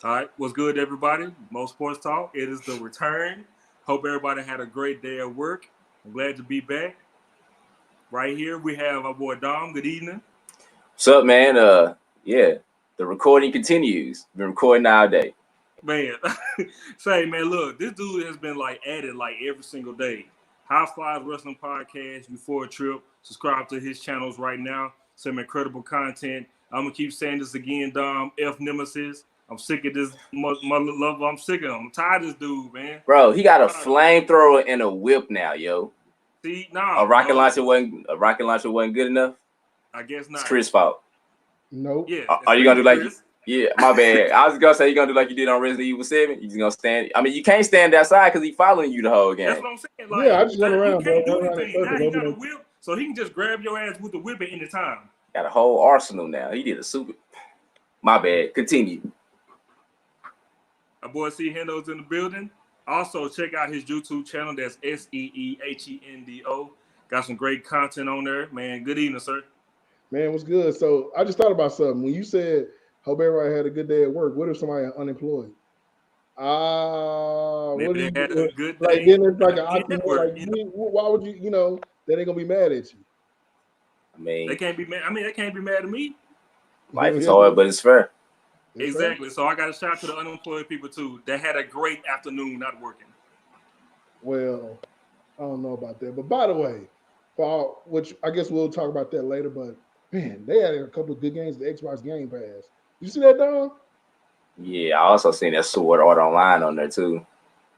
All right, what's good, everybody? Mosportstalk. It is the return. Hope everybody had a great day at work. I'm glad to be back. Right here, we have our boy Dom. Good evening. What's up, man? Yeah, the recording continues. Been recording all day. Man, say, man, look, this dude has been like added like every single day. High Five Wrestling Podcast before a trip. Subscribe to his channels right now. Some incredible content. I'm gonna keep saying this again, Dom. F Nemesis. I'm sick of this mother lover. I'm sick of him. I'm tired of this dude, man. Bro, he got a flamethrower and a whip now, yo. See, A rocket no. launcher wasn't good enough. I guess not. It's Chris' fault. Nope. Yeah. Are you gonna do like? Yeah, my bad. I was gonna say you gonna do like you did on Resident Evil 7. You just gonna stand. I mean, you can't stand outside because he following you the whole game. That's what I'm saying. Like, yeah, I just run around, you can't bro. do anything. Now he got a whip, so he can just grab your ass with the whip at any time. Got a whole arsenal now. He did a super. My bad. Continue. Our boy C Hendo's in the building. Also, check out his YouTube channel. That's SEEHENDO. Got some great content on there, man. Good evening, sir. Man, what's good? So I just thought about something. When you said, hope everybody had a good day at work, what if somebody unemployed? What Maybe do they had you a good like? day. Then it's like an Network, like, why would you? They ain't gonna be mad at you. I mean, they can't be mad. They can't be mad at me. Life is hard, but it's fair. Exactly. So I got a shout out to the unemployed people too. That had a great afternoon not working. Well, I don't know about that. But by the way, which I guess we'll talk about that later. But man, they had a couple of good games. The Xbox Game Pass. You see that, Don? Yeah, I also seen that Sword Art Online on there too.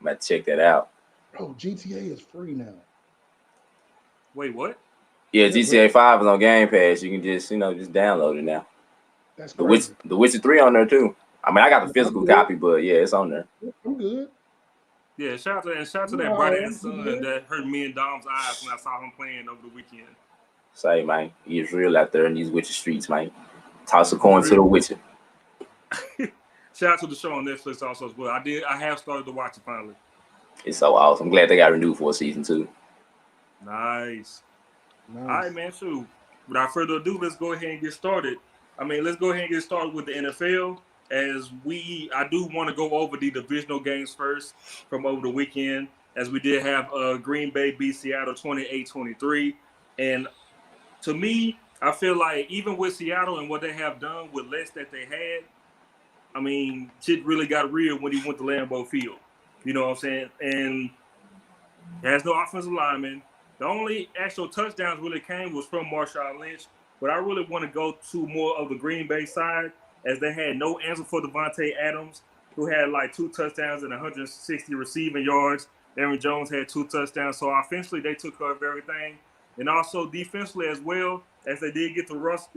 I'm gonna check that out. Bro, GTA is free now. Wait, what? Yeah, GTA 5 is on Game Pass. You can just download it now. That's crazy. The Witcher 3 on there too. I mean, I got the physical copy, but yeah, it's on there. I'm good. Yeah, shout out to that bright ass sun that hurt me and Dom's eyes when I saw him playing over the weekend. Say, man, he's real out there in these Witcher streets, man. Toss a coin to the Witcher. Shout out to the show on Netflix also as well. I have started to watch it finally. It's so awesome. I'm glad they got renewed for a season 2. Nice. All right, man. So, without further ado, let's go ahead and get started. Let's go ahead and get started with the NFL. I do want to go over the divisional games first from over the weekend, as we did have Green Bay beat Seattle 28-23. And to me, I feel like even with Seattle and what they have done with less that they had, shit really got real when he went to Lambeau Field. You know what I'm saying? And has no offensive lineman. The only actual touchdowns really came was from Marshawn Lynch. But I really want to go to more of the Green Bay side, as they had no answer for Devontae Adams, who had like 2 touchdowns and 160 receiving yards. Aaron Jones had 2 touchdowns. So offensively, they took care of everything. And also defensively as well, as they did get to Russ,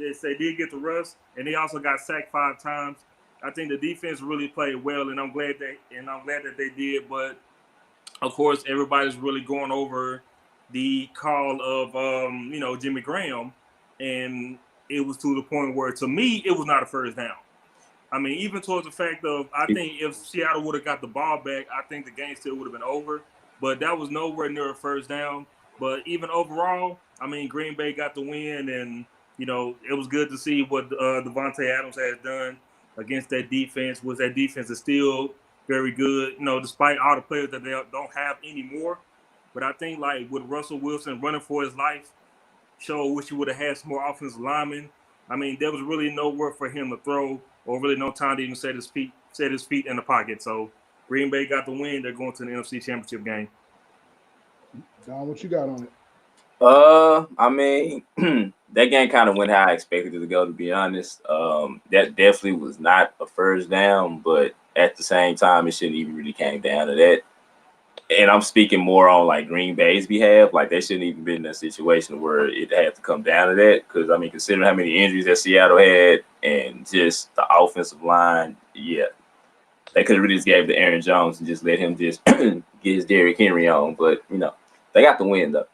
and they also got sacked 5 times. I think the defense really played well, and I'm glad that they did. But of course, everybody's really going over the call of Jimmy Graham, and it was to the point where, to me, it was not a first down. Even towards the fact of, I think if Seattle would have got the ball back, I think the game still would have been over. But that was nowhere near a first down. But even overall, Green Bay got the win, and it was good to see what Devontae Adams has done against that defense. That defense is still very good, despite all the players that they don't have anymore. But I think, like, with Russell Wilson running for his life, wish he would have had some more offensive linemen. There was really nowhere for him to throw, or really no time to even set his feet in the pocket. So Green Bay got the win. They're going to the NFC Championship game. Don, what you got on it? That game kind of went how I expected it to go, to be honest. That definitely was not a first down, but at the same time, it shouldn't even really came down to that. And I'm speaking more on like Green Bay's behalf. Like, they shouldn't even been in a situation where it had to come down to that. Because considering how many injuries that Seattle had and just the offensive line, yeah, they could have really just gave it to Aaron Jones and just let him just get his Derrick Henry on. But they got the win though.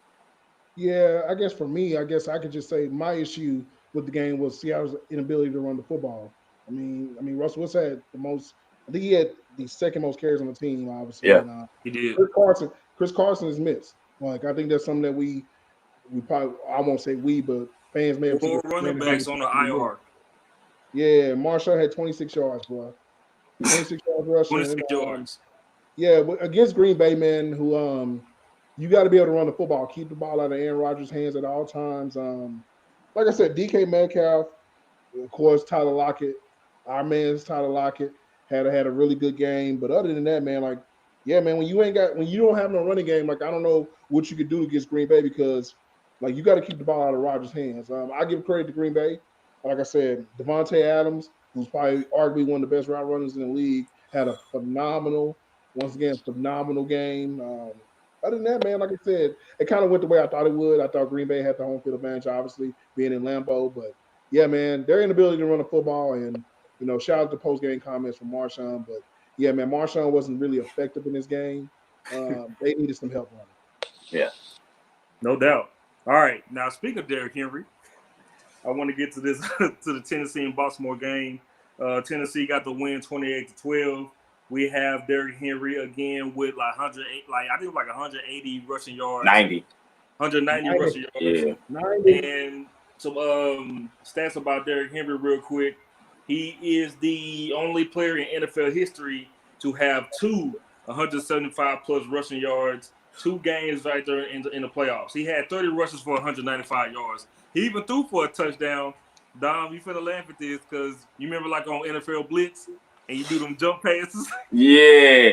Yeah, I guess for me, I could just say my issue with the game was Seattle's inability to run the football. Russell Wilson had the most. I think he had the second most carries on the team, obviously. Yeah, and, he did. Chris Carson is missed. Like, I think that's something that we probably, I won't say we, but fans may have. 4 running backs on the IR. Yeah, Marshall had 26 yards, bro. 26 yards rushing. 26 yards. Yeah, against Green Bay, man, who you got to be able to run the football, keep the ball out of Aaron Rodgers' hands at all times. Like I said, DK Metcalf, of course, Tyler Lockett, our man's Tyler Lockett had a really good game. But other than that, man, like, yeah, man, when you don't have no running game, like I don't know what you could do against Green Bay because like you got to keep the ball out of Rodgers' hands. I give credit to Green Bay. Like I said, Devontae Adams, who's probably arguably one of the best route runners in the league, had a once again, phenomenal game. Other than that, man, like I said, it kind of went the way I thought it would. I thought Green Bay had the home field advantage, obviously being in Lambeau, but yeah, man, their inability to run the football and shout out to post game comments from Marshawn, but yeah, man, Marshawn wasn't really effective in this game. They needed some help running. Yeah, no doubt. All right, now speaking of Derrick Henry, I want to get to this to the Tennessee and Baltimore game. Tennessee got the win 28-12. We have Derrick Henry again with like 108, like I think like 180 rushing yards, 190 rushing yards, yeah, 90. And some stats about Derrick Henry real quick. He is the only player in NFL history to have two 175 plus rushing yards, 2 games right there in the playoffs. He had 30 rushes for 195 yards. He even threw for a touchdown. Dom, you finna laugh at this because you remember like on NFL Blitz and you do them jump passes. yeah.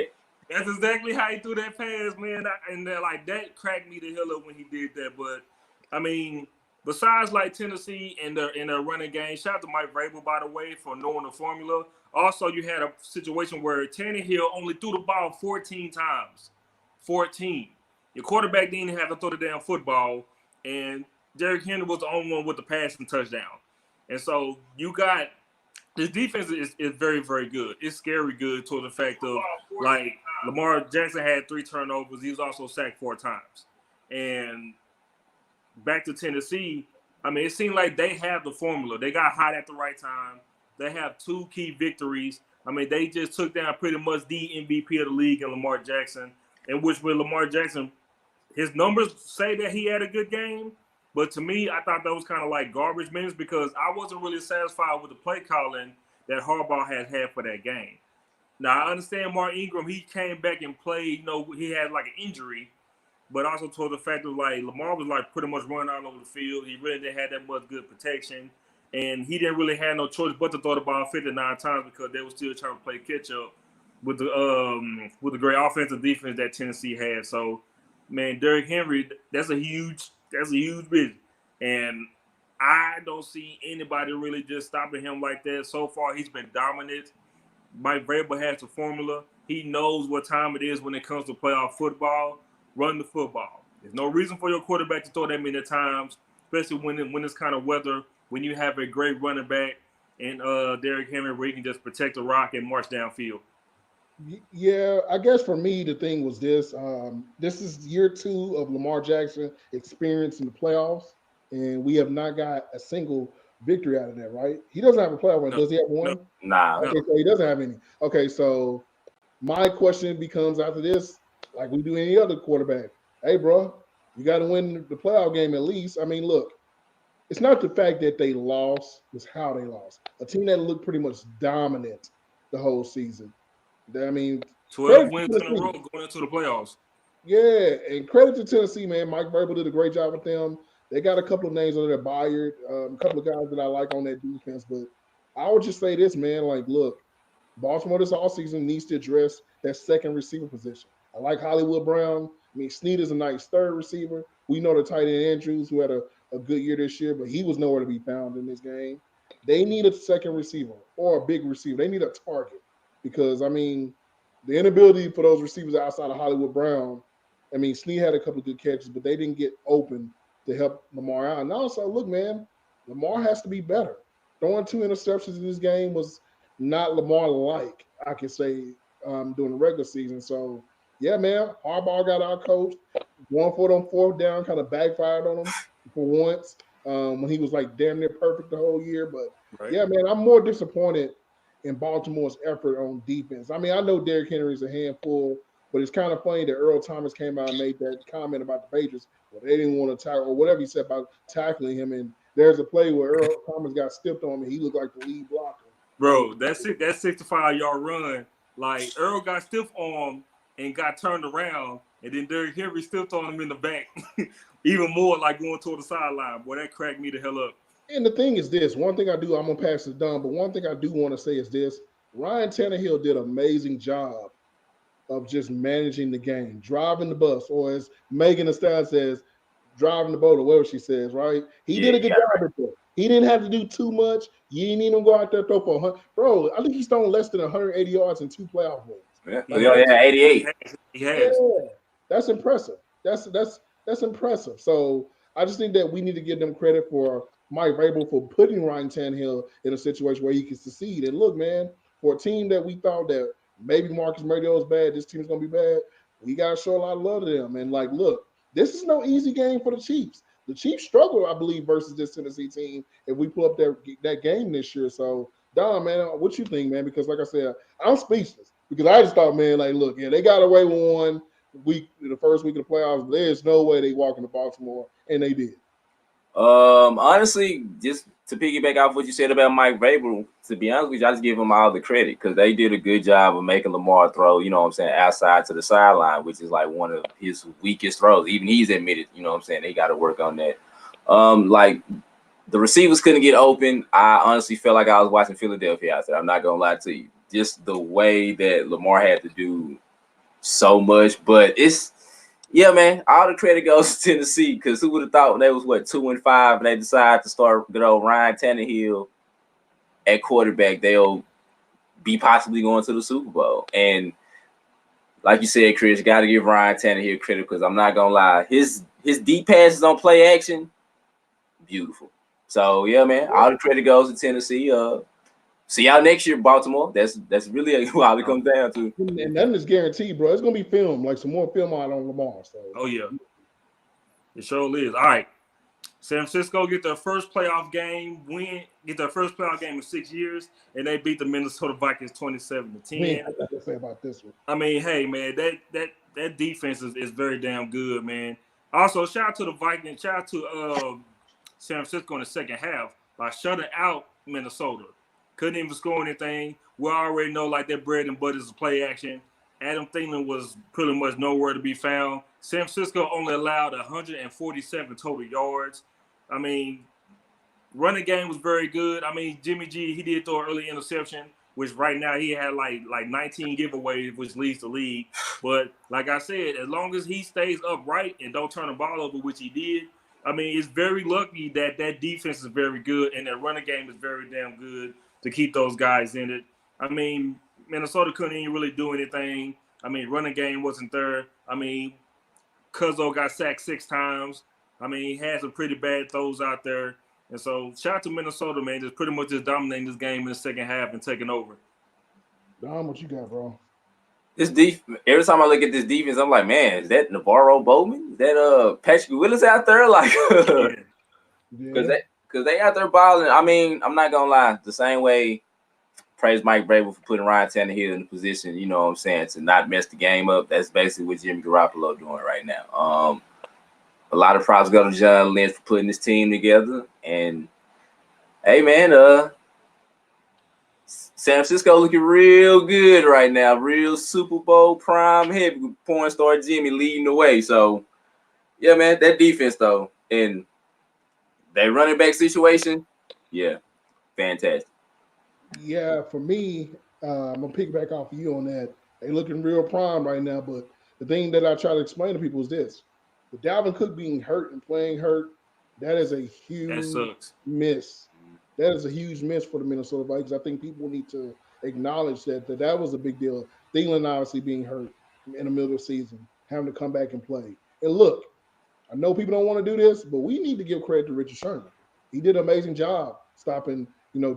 That's exactly how he threw that pass, man. And like that cracked me the hell up when he did that. But I mean, besides like Tennessee and their running game, shout out to Mike Vrabel, by the way, for knowing the formula. Also, you had a situation where Tannehill only threw the ball 14 times. 14. Your quarterback didn't have to throw the damn football, and Derrick Henry was the only one with the passing touchdown. And so you got this defense is very, very good. It's scary good to the fact of like Lamar Jackson had 3 turnovers. He was also sacked 4 times. And back to Tennessee, I mean, it seemed like they have the formula. They got hot at the right time. They have 2 key victories. I mean, they just took down pretty much the MVP of the league in Lamar Jackson, in which with Lamar Jackson, his numbers say that he had a good game. But to me, I thought that was kind of like garbage minutes because I wasn't really satisfied with the play calling that Harbaugh has had for that game. Now, I understand Mark Ingram, he came back and played, he had like an injury, but also told the fact that like Lamar was like pretty much running all over the field. He really didn't have that much good protection, and he didn't really have no choice but to throw the ball 59 times because they were still trying to play catch up with the great offensive defense that Tennessee had. So, man, Derrick Henry, that's a huge business, and I don't see anybody really just stopping him like that. So far, he's been dominant. Mike Vrabel has the formula. He knows what time it is when it comes to playoff football. Run the football. There's no reason for your quarterback to throw that many times, especially when it's kind of weather, when you have a great running back and Derrick Henry where he can just protect the rock and march downfield. Yeah, I guess for me the thing was this. This is year 2 of Lamar Jackson experience in the playoffs, and we have not got a single victory out of that. Right? He doesn't have a playoff win. No, Does he have one? Nah. Okay, so he doesn't have any. Okay, so my question becomes after this, like we do any other quarterback. Hey, bro, you got to win the playoff game at least. I mean, look, it's not the fact that they lost; it's how they lost. A team that looked pretty much dominant the whole season. I mean, 12 wins in a row going into the playoffs. Yeah, and credit to Tennessee, man. Mike Vrabel did a great job with them. They got a couple of names on there, Bayard, a couple of guys that I like on that defense. But I would just say this, man. Like, look, Baltimore this offseason needs to address that second receiver position. I like Hollywood Brown. I mean, Snead is a nice third receiver. We know the tight end Andrews, who had a good year this year, but he was nowhere to be found in this game. They need a second receiver or a big receiver. They need a target because, I mean, the inability for those receivers outside of Hollywood Brown, I mean, Snead had a couple of good catches, but they didn't get open to help Lamar out. And also, look, man, Lamar has to be better. Throwing 2 interceptions in this game was not Lamar-like, I could say, during the regular season. So, yeah, man, Harbaugh got our coach. Going for them 4th down kind of backfired on him for once when he was like damn near perfect the whole year. But, yeah, man, I'm more disappointed in Baltimore's effort on defense. I mean, I know Derrick Henry is a handful, but it's kind of funny that Earl Thomas came out and made that comment about the Patriots. Well, they didn't want to tackle or whatever he said about tackling him. And there's a play where Earl Thomas got stepped on and he looked like the lead blocker. Bro, that 65-yard run, like Earl got stiff arm and got turned around, and then Derrick Henry still throwing him in the back, even more like going toward the sideline. Boy, that cracked me the hell up. And the thing is this, one thing I do, I'm gonna pass it down, but one thing I do want to say is this: Ryan Tannehill did an amazing job of just managing the game, driving the bus, or as Megan Thee Stallion says, driving the boat, or whatever she says, right? He Yeah, did a you good got it job right. with it. He didn't have to do too much. You didn't even go out there throw for 100. Bro, I think he's thrown less than 180 yards in 2 playoff wins. Yeah, He yeah, has. yeah, He 88. has. He Yeah, has. that's impressive. That's impressive. So I just think that we need to give them credit for Mike Vrabel for putting Ryan Tannehill in a situation where he can succeed. And look, man, for a team that we thought that maybe Marcus Mariota is bad, this team's gonna be bad. We gotta show a lot of love to them. And like, look, this is no easy game for the Chiefs. The Chiefs struggle, I believe, versus this Tennessee team if we pull up that game this year. So, Don, man, what you think, man? Because like I said, I'm speechless because I just thought, man, like, look, yeah, they got away with one week, the first week of the playoffs. There's no way they walk into Baltimore, and they did. Honestly, just to piggyback off what you said about Mike Vrabel, to be honest with you, I just give him all the credit because they did a good job of making Lamar throw, you know what I'm saying, outside to the sideline, which is like one of his weakest throws. Even he's admitted, you know what I'm saying, they got to work on that. Like the receivers couldn't get open. I honestly felt like I was watching Philadelphia out there. I'm not gonna lie to you. Just the way that Lamar had to do so much, but it's yeah, man. All the credit goes to Tennessee because who would have thought when they was 2-5 and they decided to start good old Ryan Tannehill at quarterback, they'll be possibly going to the Super Bowl. And like you said, Chris, got to give Ryan Tannehill credit because I'm not gonna lie, his deep passes on play action, beautiful. So yeah, man. All the credit goes to Tennessee. See y'all next year, Baltimore. That's really all it comes down to. And nothing is guaranteed, bro. It's gonna be film, like some more film out on Lamar. So, Oh yeah, it sure is. All right, San Francisco get their first playoff game get their first playoff game in 6 years, and they beat the Minnesota Vikings 27-10. man, I got to say about this one. I mean, hey man, that defense is very damn good, man. Also, shout out to the Vikings, shout out to San Francisco in the second half by shutting out Minnesota. Couldn't even score anything. We already know like their bread and butter is play action. Adam Thielen was pretty much nowhere to be found. San Francisco only allowed 147 total yards. I mean, running game was very good. I mean, Jimmy G, he did throw an early interception, which right now he had like 19 giveaways, which leads the league. But like I said, as long as he stays upright and don't turn the ball over, which he did, I mean, it's very lucky that that defense is very good and that running game is very damn good to keep those guys in it. I mean, Minnesota couldn't even really do anything. I mean, running game wasn't there. I mean, Cuzzo got sacked 6 times. I mean, he had some pretty bad throws out there. And so, shout out to Minnesota, man, just pretty much just dominating this game in the second half and taking over. Dom, what you got, bro? This every time I look at this defense, I'm like, man, is that Navarro Bowman? Is that Patrick Willis out there? Like, Yeah. because they out there balling. I mean, I'm not gonna lie, the same way praise Mike Vrabel for putting Ryan Tannehill in the position, you know what I'm saying, to not mess the game up. That's basically what Jimmy Garoppolo doing right now. A lot of props go to John Lynch for putting this team together. And hey, man, San Francisco looking real good right now, real Super Bowl prime heavy with porn star Jimmy leading the way. So yeah, man, that defense though, and that running back situation, yeah, fantastic. Yeah, for me, I'm gonna piggyback off of you on that. They looking real prime right now, but the thing that I try to explain to people is this: with Dalvin Cook being hurt and playing hurt, that is a That huge sucks. miss. That is a huge miss for the Minnesota Vikings. I think people need to acknowledge that was a big deal. Thielen obviously being hurt in the middle of the season, having to come back and play. And look, I know people don't want to do this, but we need to give credit to Richard Sherman. He did an amazing job stopping,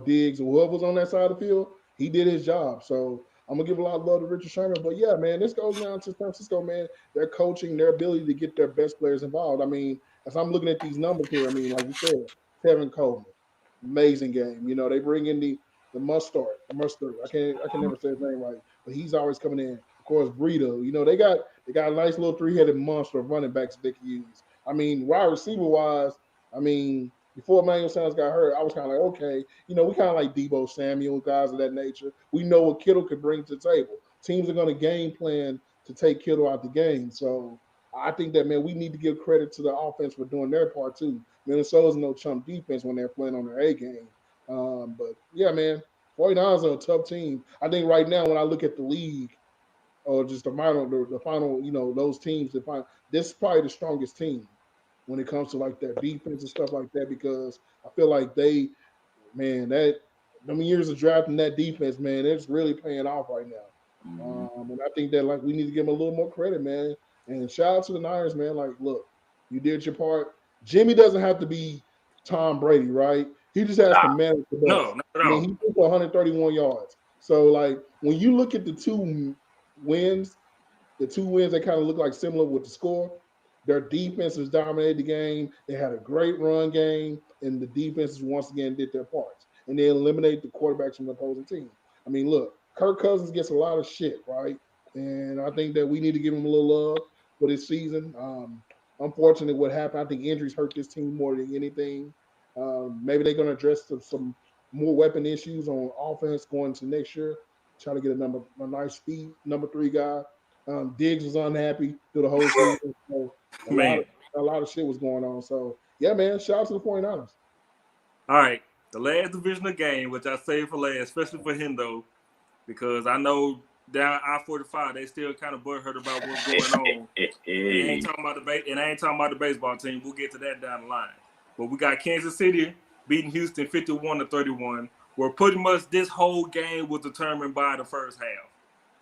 Diggs or whoever was on that side of the field. He did his job. So I'm gonna give a lot of love to Richard Sherman. But yeah, man, this goes down to San Francisco, man. Their coaching, their ability to get their best players involved. I mean, as I'm looking at these numbers here, I mean, like you said, Tevin Coleman, amazing game. They bring in the mustard. I can never say his name right, but he's always coming in. Of course, Breida. They got a nice little three-headed monster of running backs they can use. I mean, wide receiver wise, I mean, before Emmanuel Sanders got hurt, I was kind of like, okay, we kind of like Debo Samuel, guys of that nature. We know what Kittle could bring to the table. Teams are going to game plan to take Kittle out the game. So I think that, man, we need to give credit to the offense for doing their part too. Minnesota's no chump defense when they're playing on their A game. But yeah, man, 49ers are a tough team. I think right now when I look at the league, or just the final, those teams that find this is probably the strongest team when it comes to like their defense and stuff like that, because I feel like that them years of drafting that defense, man, it's really paying off right now. And I think that like we need to give them a little more credit, man. And shout out to the Niners, man. Like, look, you did your part. Jimmy doesn't have to be Tom Brady, right? He just has to manage the No, ball. not at I mean, all. he put 131 yards. So like when you look at wins, the two wins that kind of look like similar with the score. Their defenses dominated the game. They had a great run game, and the defenses once again did their parts. And they eliminated the quarterbacks from the opposing team. I mean, look, Kirk Cousins gets a lot of shit, right? And I think that we need to give him a little love for this season. Unfortunately, what happened, I think injuries hurt this team more than anything. Maybe they're going to address some more weapon issues on offense going to next year. Try to get a nice speed number 3 guy. Diggs was unhappy through the whole season. So Man. a lot of shit was going on. So yeah, man, shout out to the 49ers. All right. The last divisional game, which I saved for last, especially for him though, because I know down I-45 they still kind of butthurt about what's going on. And I ain't talking about the baseball team. We'll get to that down the line. But we got Kansas City beating Houston 51-31, where pretty much this whole game was determined by the first half.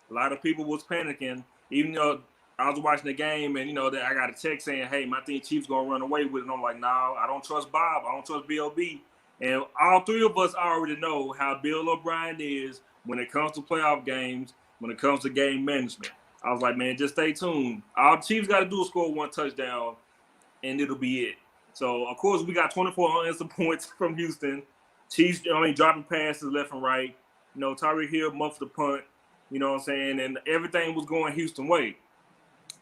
A lot of people was panicking, even though I was watching the game and that I got a text saying, "Hey, my team Chiefs gonna run away with it." And I'm like, "No, I don't trust Bob. I don't trust BLB." And all three of us already know how Bill O'Brien is when it comes to playoff games, when it comes to game management. I was like, man, just stay tuned. All the Chiefs got to do is score one touchdown, and it'll be it. So, of course, we got 24 unanswered points from Houston. Chiefs, dropping passes left and right. Tyreek Hill muffed the punt. You know what I'm saying? And everything was going Houston way.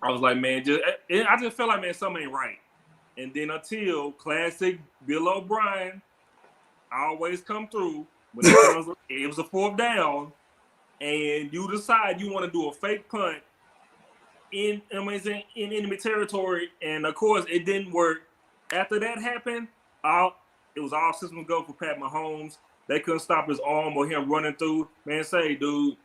I was like, man, I just felt like, man, something ain't right. And then until classic Bill O'Brien always come through when it was a 4th down, and you decide you want to do a fake punt in enemy territory, and of course it didn't work. After that happened, it was all systems go for Pat Mahomes. They couldn't stop his arm or him running through. Man, say, dude,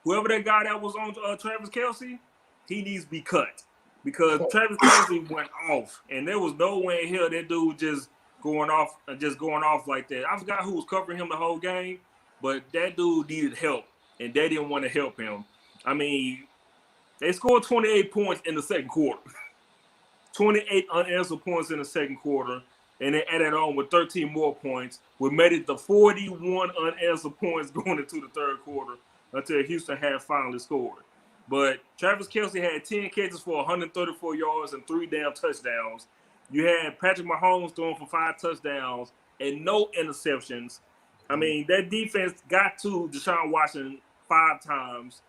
whoever that guy that was on Travis Kelce, he needs to be cut because Travis Kelce went off, and there was no way in hell that dude just going off like that. I forgot who was covering him the whole game, but that dude needed help, and they didn't want to help him. I mean, they scored 28 points in the second quarter. 28 unanswered points in the second quarter, and they added on with 13 more points. We made it to 41 unanswered points going into the third quarter until Houston had finally scored. But Travis Kelce had 10 catches for 134 yards and 3 damn touchdowns. You had Patrick Mahomes throwing for 5 touchdowns and no interceptions. I mean, that defense got to Deshaun Watson 5 times.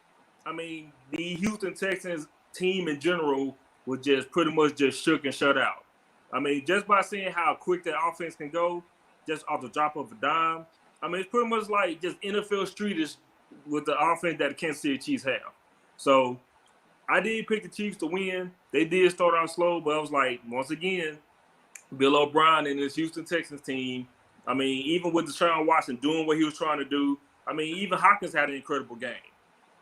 I mean, the Houston Texans team in general was just pretty much just shook and shut out. I mean, just by seeing how quick that offense can go, just off the drop of a dime, I mean, it's pretty much like just NFL streetish with the offense that the Kansas City Chiefs have. So I did pick the Chiefs to win. They did start out slow, but I was like, once again, Bill O'Brien and his Houston Texans team, I mean, even with Deshaun Watson doing what he was trying to do, I mean, even Hopkins had an incredible game.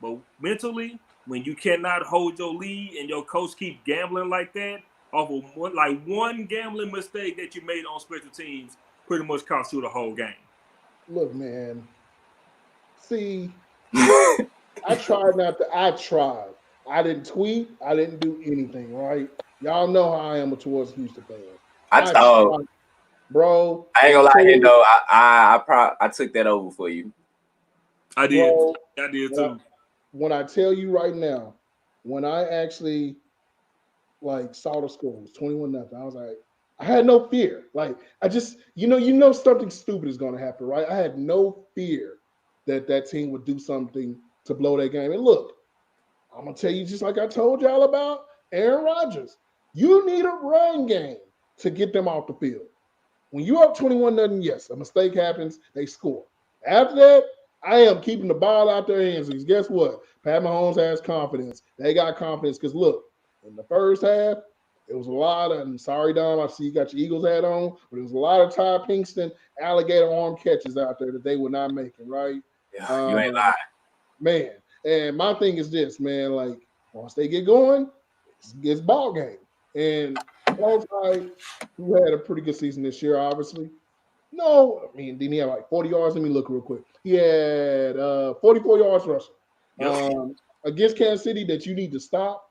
But mentally, when you cannot hold your lead and your coach keep gambling like that, off of one gambling mistake that you made on special teams pretty much cost you the whole game. Look, man. See, I tried. I didn't tweet. I didn't do anything, right? Y'all know how I am towards Houston fans. I tried, bro. I ain't gonna lie, though. I took that over for you. I did. Bro, I did too. When I tell you right now, when I actually saw the score, it was 21-0. I was like, I had no fear. Like, I just, something stupid is gonna happen, right? I had no fear that team would do something to blow that game. And look, I'm gonna tell you, just like I told y'all about Aaron Rodgers, you need a run game to get them off the field. When you're up 21-0, yes, a mistake happens, they score. After that, I am keeping the ball out their hands because guess what? Pat Mahomes has confidence. They got confidence because look, in the first half, it was a lot of, and sorry, Dom, I see you got your Eagles hat on, but it was a lot of Ty Pinkston alligator arm catches out there that they were not making, right? Yeah, you ain't lying. Man, and my thing is this, man, like once they get going, it's ball game. And Alongside, who had a pretty good season this year, obviously. No, I mean, didn't he have like 40 yards? Let me look real quick. He had 44 yards rushing. Against Kansas City that you need to stop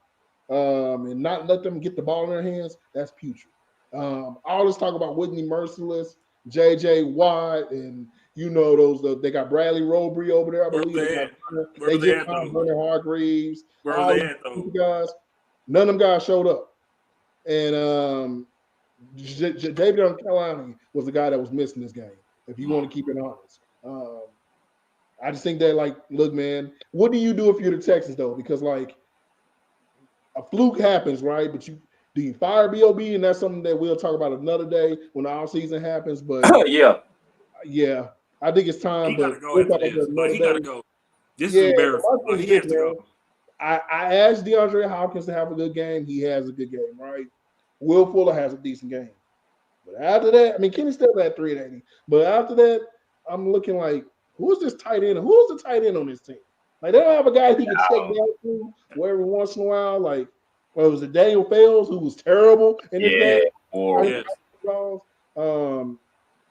and not let them get the ball in their hands, that's putrid. All this talk about Whitney Merciless, J.J. Watt, and they got Bradley Roby over there. I believe they just found Brennan Hargreaves. All these guys, none of them guys showed up. And David Kelani was the guy that was missing this game, if you want to keep it honest. I just think that, like, look, man, what do you do if you're the Texans, though? Because, like, a fluke happens, right? But do you fire B.O.B.? And that's something that we'll talk about another day when the off season happens. But, yeah, I think it's time. He got to go after this. But he got to go. This is embarrassing. He has to go. I asked DeAndre Hopkins to have a good game. He has a good game, right? Will Fuller has a decent game. But after that, I mean, Kenny still had 380. But after that, I'm looking like, who's this tight end? Who's the tight end on this team? Like, they don't have a guy he can check down to where every once in a while. Like, was it Daniel Fales, who was terrible in this game?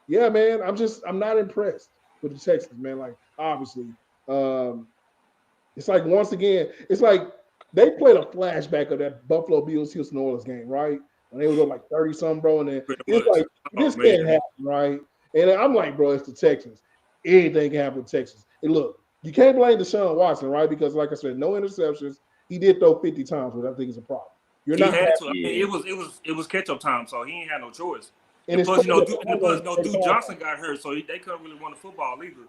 Yeah, man. I'm not impressed with the Texans, man. Like, obviously. It's like, once again, it's like they played a flashback of that Buffalo Bills Houston Oilers game, right? When they was up like 30-something, bro. And then it's like, this can't happen, right? And I'm like, bro, it's the Texans. Anything can happen with Texas. And look, you can't blame Deshaun Watson, right? Because, like I said, no interceptions. He did throw 50 times, which I think is a problem. He had to. I mean, it was catch up time, so he ain't had no choice. And plus, Duke Johnson got hurt, so they couldn't really run the football either.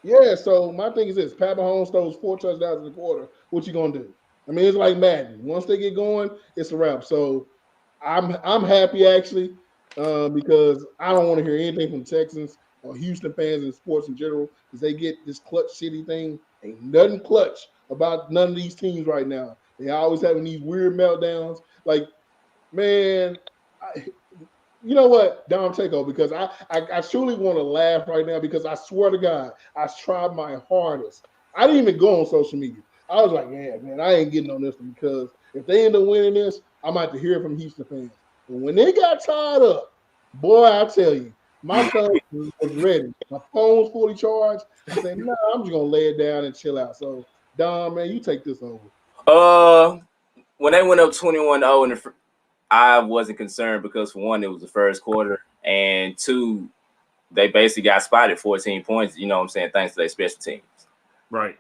Yeah, so my thing is this: Pat Mahomes throws 4 touchdowns in the quarter. What you gonna do? I mean, it's like Madden. Once they get going, it's a wrap. So I'm happy actually because I don't want to hear anything from Texans or Houston fans and sports in general because they get this clutch city thing. Ain't nothing clutch about none of these teams right now. They always having these weird meltdowns. Like, man, you know what, Dom, take over because I truly want to laugh right now because I swear to God, I tried my hardest. I didn't even go on social media. I was like, yeah, man, I ain't getting on this one because if they end up winning this, I might have to hear from Houston fans. But when they got tied up, boy, I tell you, my thumb was ready. My phone was fully charged. I said, no, I'm just gonna lay it down and chill out. So, Dom, man, you take this over. When they went up 21-0 I wasn't concerned because, for one, it was the first quarter, and two, they basically got spotted 14 points, you know what I'm saying, thanks to their special teams. Right.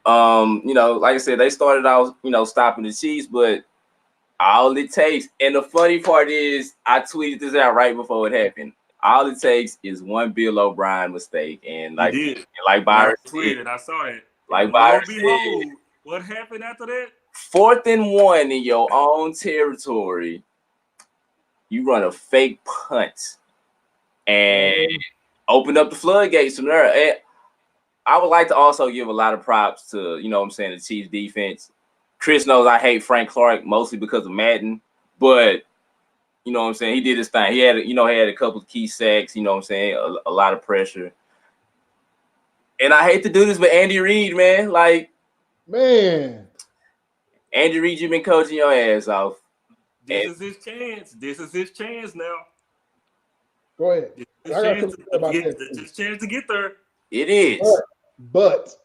Like I said, they started out, stopping the Chiefs, but all it takes, and the funny part is, I tweeted this out right before it happened. All it takes is one Bill O'Brien mistake, and like Byron tweeted, I saw it. Like Byron said, what happened after that? 4th and 1 in your own territory. You run a fake punt and open up the floodgates from there. And I would like to also give a lot of props to, the Chiefs defense. Chris knows I hate Frank Clark mostly because of Madden, but he did his thing. He had, a couple of key sacks, a lot of pressure. And I hate to do this, but Andy Reid, man, Andy Reid, you've been coaching your ass off. This is his chance. This is his chance now. Go ahead. His chance to get there. It is. But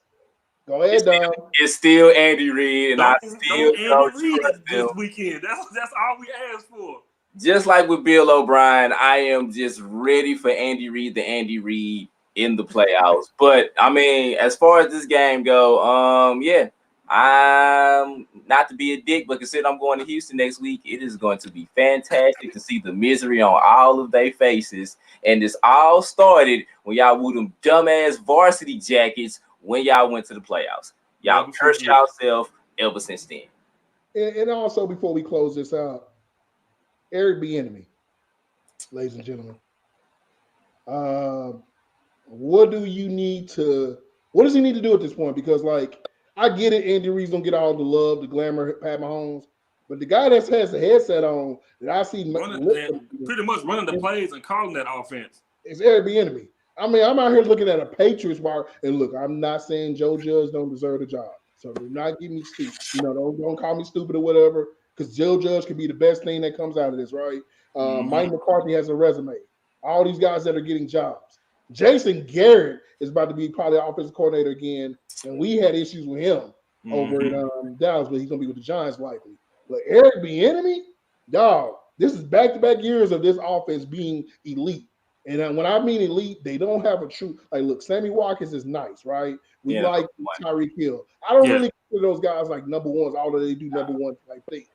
go ahead, Dom. It's still Andy Reid, and I still Andy Reid this weekend. That's all we asked for. Just like with Bill O'Brien, I am just ready for Andy Reid in the playoffs. But I mean, as far as this game go, I'm not to be a dick, but considering I'm going to Houston next week, it is going to be fantastic to see the misery on all of their faces. And this all started when y'all wore them dumbass varsity jackets when y'all went to the playoffs. Y'all cursed yourself ever since then. And also, before we close this out, Eric Bieniemy, ladies and gentlemen, Uh, what do you need to? What does he need to do at this point? Because like I get it, Andy Reid's gonna get all the love, the glamour, Pat Mahomes, but the guy that has the headset on that I see pretty much running the plays and calling that offense. It's Airbnb. I mean, I'm out here looking at a Patriots bar, and look, I'm not saying Joe Judge don't deserve the job, so do not give me stupid. Don't call me stupid or whatever, because Joe Judge could be the best thing that comes out of this, right? Mike McCarthy has a resume. All these guys that are getting jobs. Jason Garrett is about to be probably the offensive coordinator again, and we had issues with him over in Dallas, but he's gonna be with the Giants likely. But Eric Bieniemy, dog, this is back-to-back years of this offense being elite. And when I mean elite, they don't have a true like. Look, Sammy Watkins is nice, right? We like Tyreek Hill. I don't really consider those guys like number ones, although they do number one type things.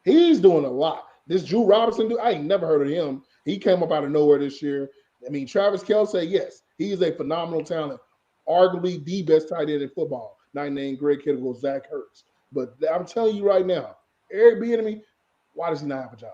He's doing a lot. This Drew Robinson dude, I ain't never heard of him. He came up out of nowhere this year. I mean, Travis Kelce, yes, he is a phenomenal talent, arguably the best tight end in football. Not named Greg Kittle or Zach Ertz. But I'm telling you right now, Eric Bieniemy, why does he not have a job?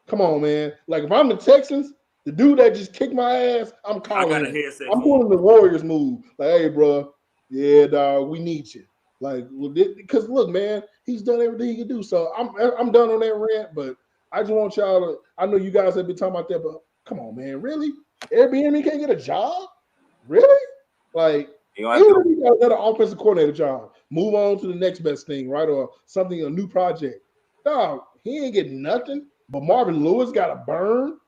Come on, man. Like if I'm the Texans, the dude that just kicked my ass, I'm calling him. I'm doing the Warriors move. Like, hey, bro, yeah, dog, we need you. Like, because look, man, he's done everything he can do. So I'm done on that rant. But I just want y'all to. I know you guys have been talking about that, but come on, man, really? Airbnb can't get a job, really? Like, even if he got another offensive coordinator job, move on to the next best thing, right? Or something, a new project. Dog, he ain't getting nothing. But Marvin Lewis got a burn.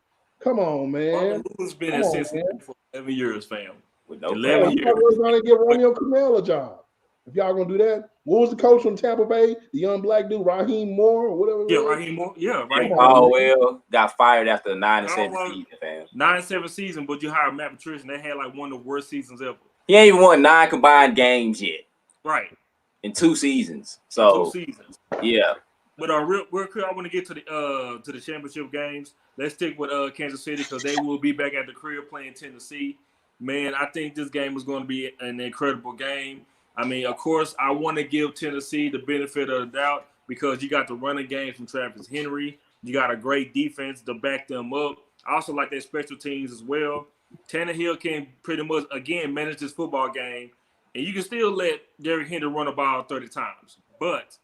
Come on, man. Marvin Lewis been in Cincinnati for 11 years, fam. With no 11 years. We're going to give Romeo Crennel a job. If y'all going to do that, what was the coach from Tampa Bay? The young black dude, Raheem Moore or whatever. Yeah, Raheem Moore. Yeah, Raheem Moore got fired after a 9-7 season, fam. 9-7 season, but you hired Matt Patricia, and they had like one of the worst seasons ever. He ain't even won 9 combined games yet. Right. In 2 seasons. So 2 seasons. Yeah. But real quick, I want to get to the championship games. Let's stick with Kansas City because they will be back at the crib playing Tennessee. Man, I think this game is going to be an incredible game. I mean, of course, I want to give Tennessee the benefit of the doubt because you got the running game from Travis Henry. You got a great defense to back them up. I also like their special teams as well. Tannehill can pretty much, again, manage this football game. And you can still let Derrick Henry run the ball 30 times. But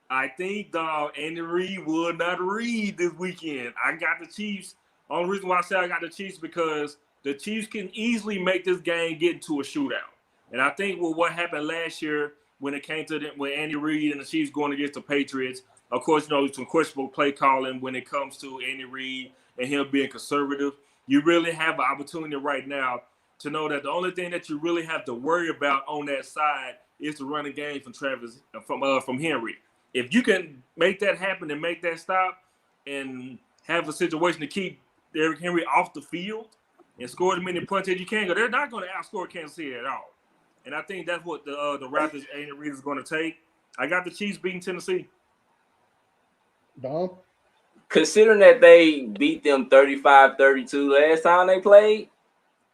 I think, Andy Reid will not read this weekend. I got the Chiefs. Only reason why I say I got the Chiefs because the Chiefs can easily make this game get into a shootout. And I think with what happened last year when it came to when Andy Reid and the Chiefs going against the Patriots, of course, some questionable play calling when it comes to Andy Reid and him being conservative. You really have an opportunity right now to know that the only thing that you really have to worry about on that side is the running game from Henry. If you can make that happen and make that stop and have a situation to keep Derrick Henry off the field and score as many punches as you can, they're not going to outscore Kansas City at all. And I think that's what the Raptors Andy Reid is going to take. I got the Chiefs beating Tennessee. Dom? Considering that they beat them 35-32 last time they played,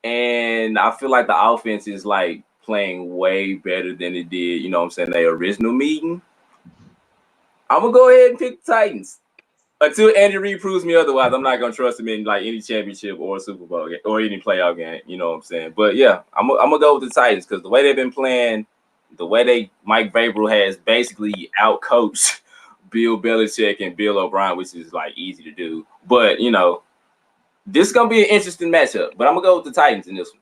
and I feel like the offense is like playing way better than it did, you know what I'm saying, their original meeting, I'm going to go ahead and pick the Titans. Until Andy Reid proves me otherwise, I'm not going to trust him in like any championship or Super Bowl game, or any playoff game, you know what I'm saying? But yeah, I'm going to go with the Titans because the way they've been playing, the way Mike Vrabel has basically outcoached Bill Belichick and Bill O'Brien, which is like easy to do. But, you know, this is going to be an interesting matchup. But I'm going to go with the Titans in this one.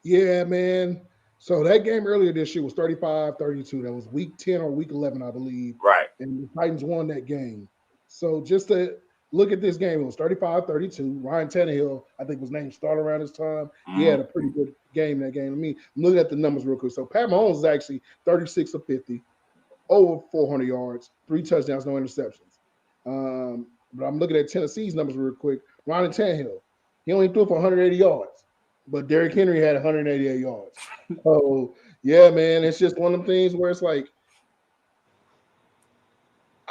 Yeah, man. So that game earlier this year was 35-32. That was week 10 or week 11, I believe. Right. And the Titans won that game. So just to look at this game, it was 35-32. Ryan Tannehill, I think, was named starter around this time. He had a pretty good game that game. I mean, I'm looking at the numbers real quick. So Pat Mahomes is actually 36 of 50, over 400 yards, 3 touchdowns, no interceptions. But I'm looking at Tennessee's numbers real quick. Ryan Tannehill, he only threw for 180 yards, but Derrick Henry had 188 yards. So, yeah, man, it's just one of them things where it's like,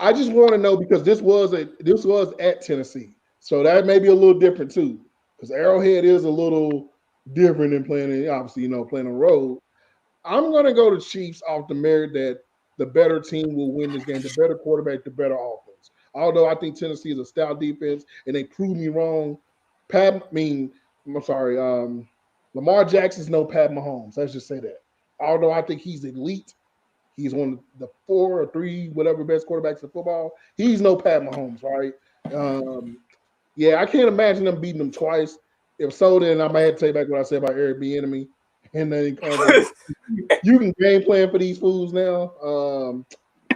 I just want to know because this was at Tennessee, so that may be a little different too. Because Arrowhead is a little different than playing, obviously, playing on the road. I'm going to go to Chiefs off the merit that the better team will win this game, the better quarterback, the better offense. Although I think Tennessee is a stout defense and they proved me wrong I'm sorry. Lamar Jackson's no Pat Mahomes. Let's just say that. Although I think he's elite, he's one of the 4 or 3, whatever best quarterbacks in football. He's no Pat Mahomes, right? Um, yeah, I can't imagine them beating them twice. If so, then I might have to take back what I said about Eric Bieniemy, and then you can game plan for these fools now.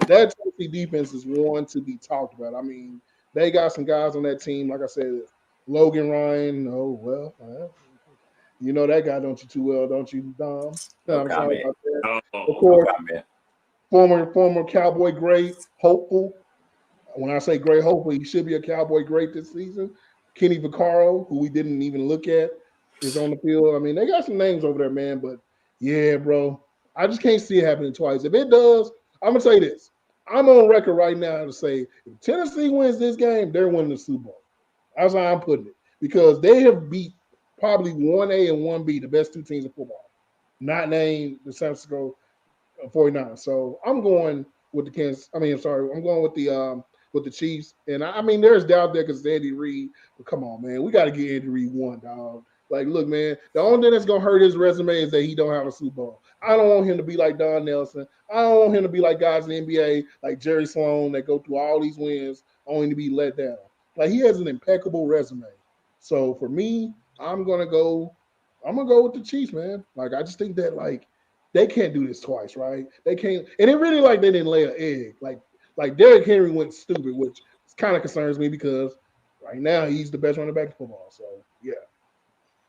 That Tennessee defense is one to be talked about. I mean, they got some guys on that team. Like I said, Logan Ryan. Oh well, you know that guy, don't you too well, don't you, Dom? No I'm sorry comment. about that. Of No course, comment. former Cowboy great, hopeful. When I say great, hopefully he should be a Cowboy great this season. Kenny Vaccaro, who we didn't even look at, is on the field. I mean, they got some names over there, man. But yeah, bro, I just can't see it happening twice. If it does, I'm gonna say this. I'm on record right now to say if Tennessee wins this game, they're winning the Super Bowl. That's how I'm putting it. Because they have beat probably 1A and 1B, the best 2 teams in football. Not named the San Francisco 49ers. So I'm going with the Kansas. I mean, I'm sorry, I'm going with the Chiefs. And I mean, there's doubt there because it's Andy Reid. But come on, man, we got to get Andy Reid one, dog. Like, look, man, the only thing that's gonna hurt his resume is that he don't have a Super Bowl. I don't want him to be like Don Nelson. I don't want him to be like guys in the NBA, like Jerry Sloan, that go through all these wins only to be let down. Like he has an impeccable resume. So for me, I'm gonna go. I'm gonna go with the Chiefs, man. Like I just think that like they can't do this twice, right? They can't, and it really like they didn't lay an egg. Like Derrick Henry went stupid, which kind of concerns me because right now he's the best running back in football. So yeah.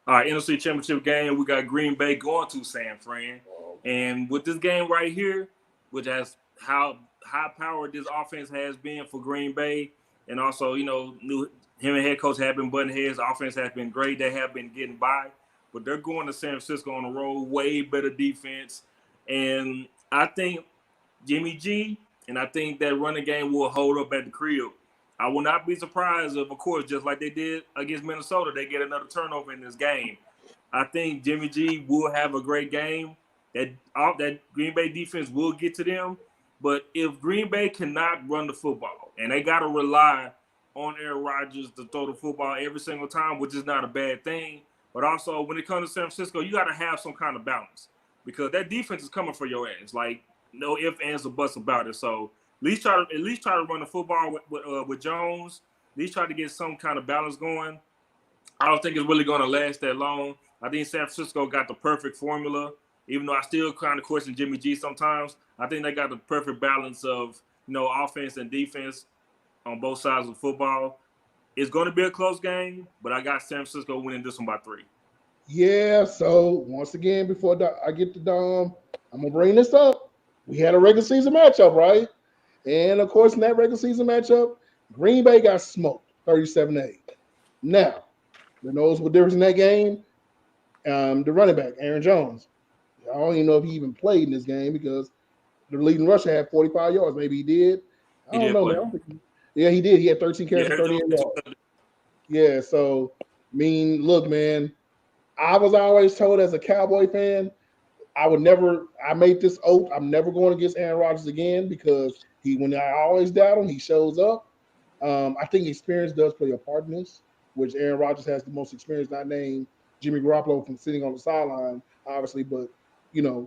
All right, NFC Championship game, we got Green Bay going to San Fran. And with this game right here, which has how high powered this offense has been for Green Bay, and also, him and head coach have been butting heads. The offense has been great. They have been getting by. But they're going to San Francisco on the road, way better defense. And I think Jimmy G, and I think that running game will hold up at the crib. I will not be surprised if, of course, just like they did against Minnesota, they get another turnover in this game. I think Jimmy G will have a great game. That Green Bay defense will get to them. But if Green Bay cannot run the football, and they got to rely on Aaron Rodgers to throw the football every single time, which is not a bad thing. But also, when it comes to San Francisco, you got to have some kind of balance because that defense is coming for your ass. Like, no ifs, ands, or buts about it. So at least try to run the football with Jones. At least try to get some kind of balance going. I don't think it's really going to last that long. I think San Francisco got the perfect formula. Even though I still kind of question Jimmy G sometimes, I think they got the perfect balance of offense and defense on both sides of football. It's going to be a close game, but I got San Francisco winning this one by 3. Yeah, so once again, before I get to Dom, I'm gonna bring this up. We had a regular season matchup, right? And of course, in that regular season matchup, Green Bay got smoked 37-8. Now, the noticeable difference in that game, the running back, Aaron Jones. I don't even know if he even played in this game because the leading rusher had 45 yards. Maybe he did. I He don't did know, play. man. Yeah, he did. He had 13 carries Yeah, for 38 yards. Yeah, so look, man, I was always told as a Cowboy fan, I made this oath, I'm never going against Aaron Rodgers again because when I always doubt him, he shows up. I think experience does play a part in this, which Aaron Rodgers has the most experience, not named Jimmy Garoppolo from sitting on the sideline, obviously, but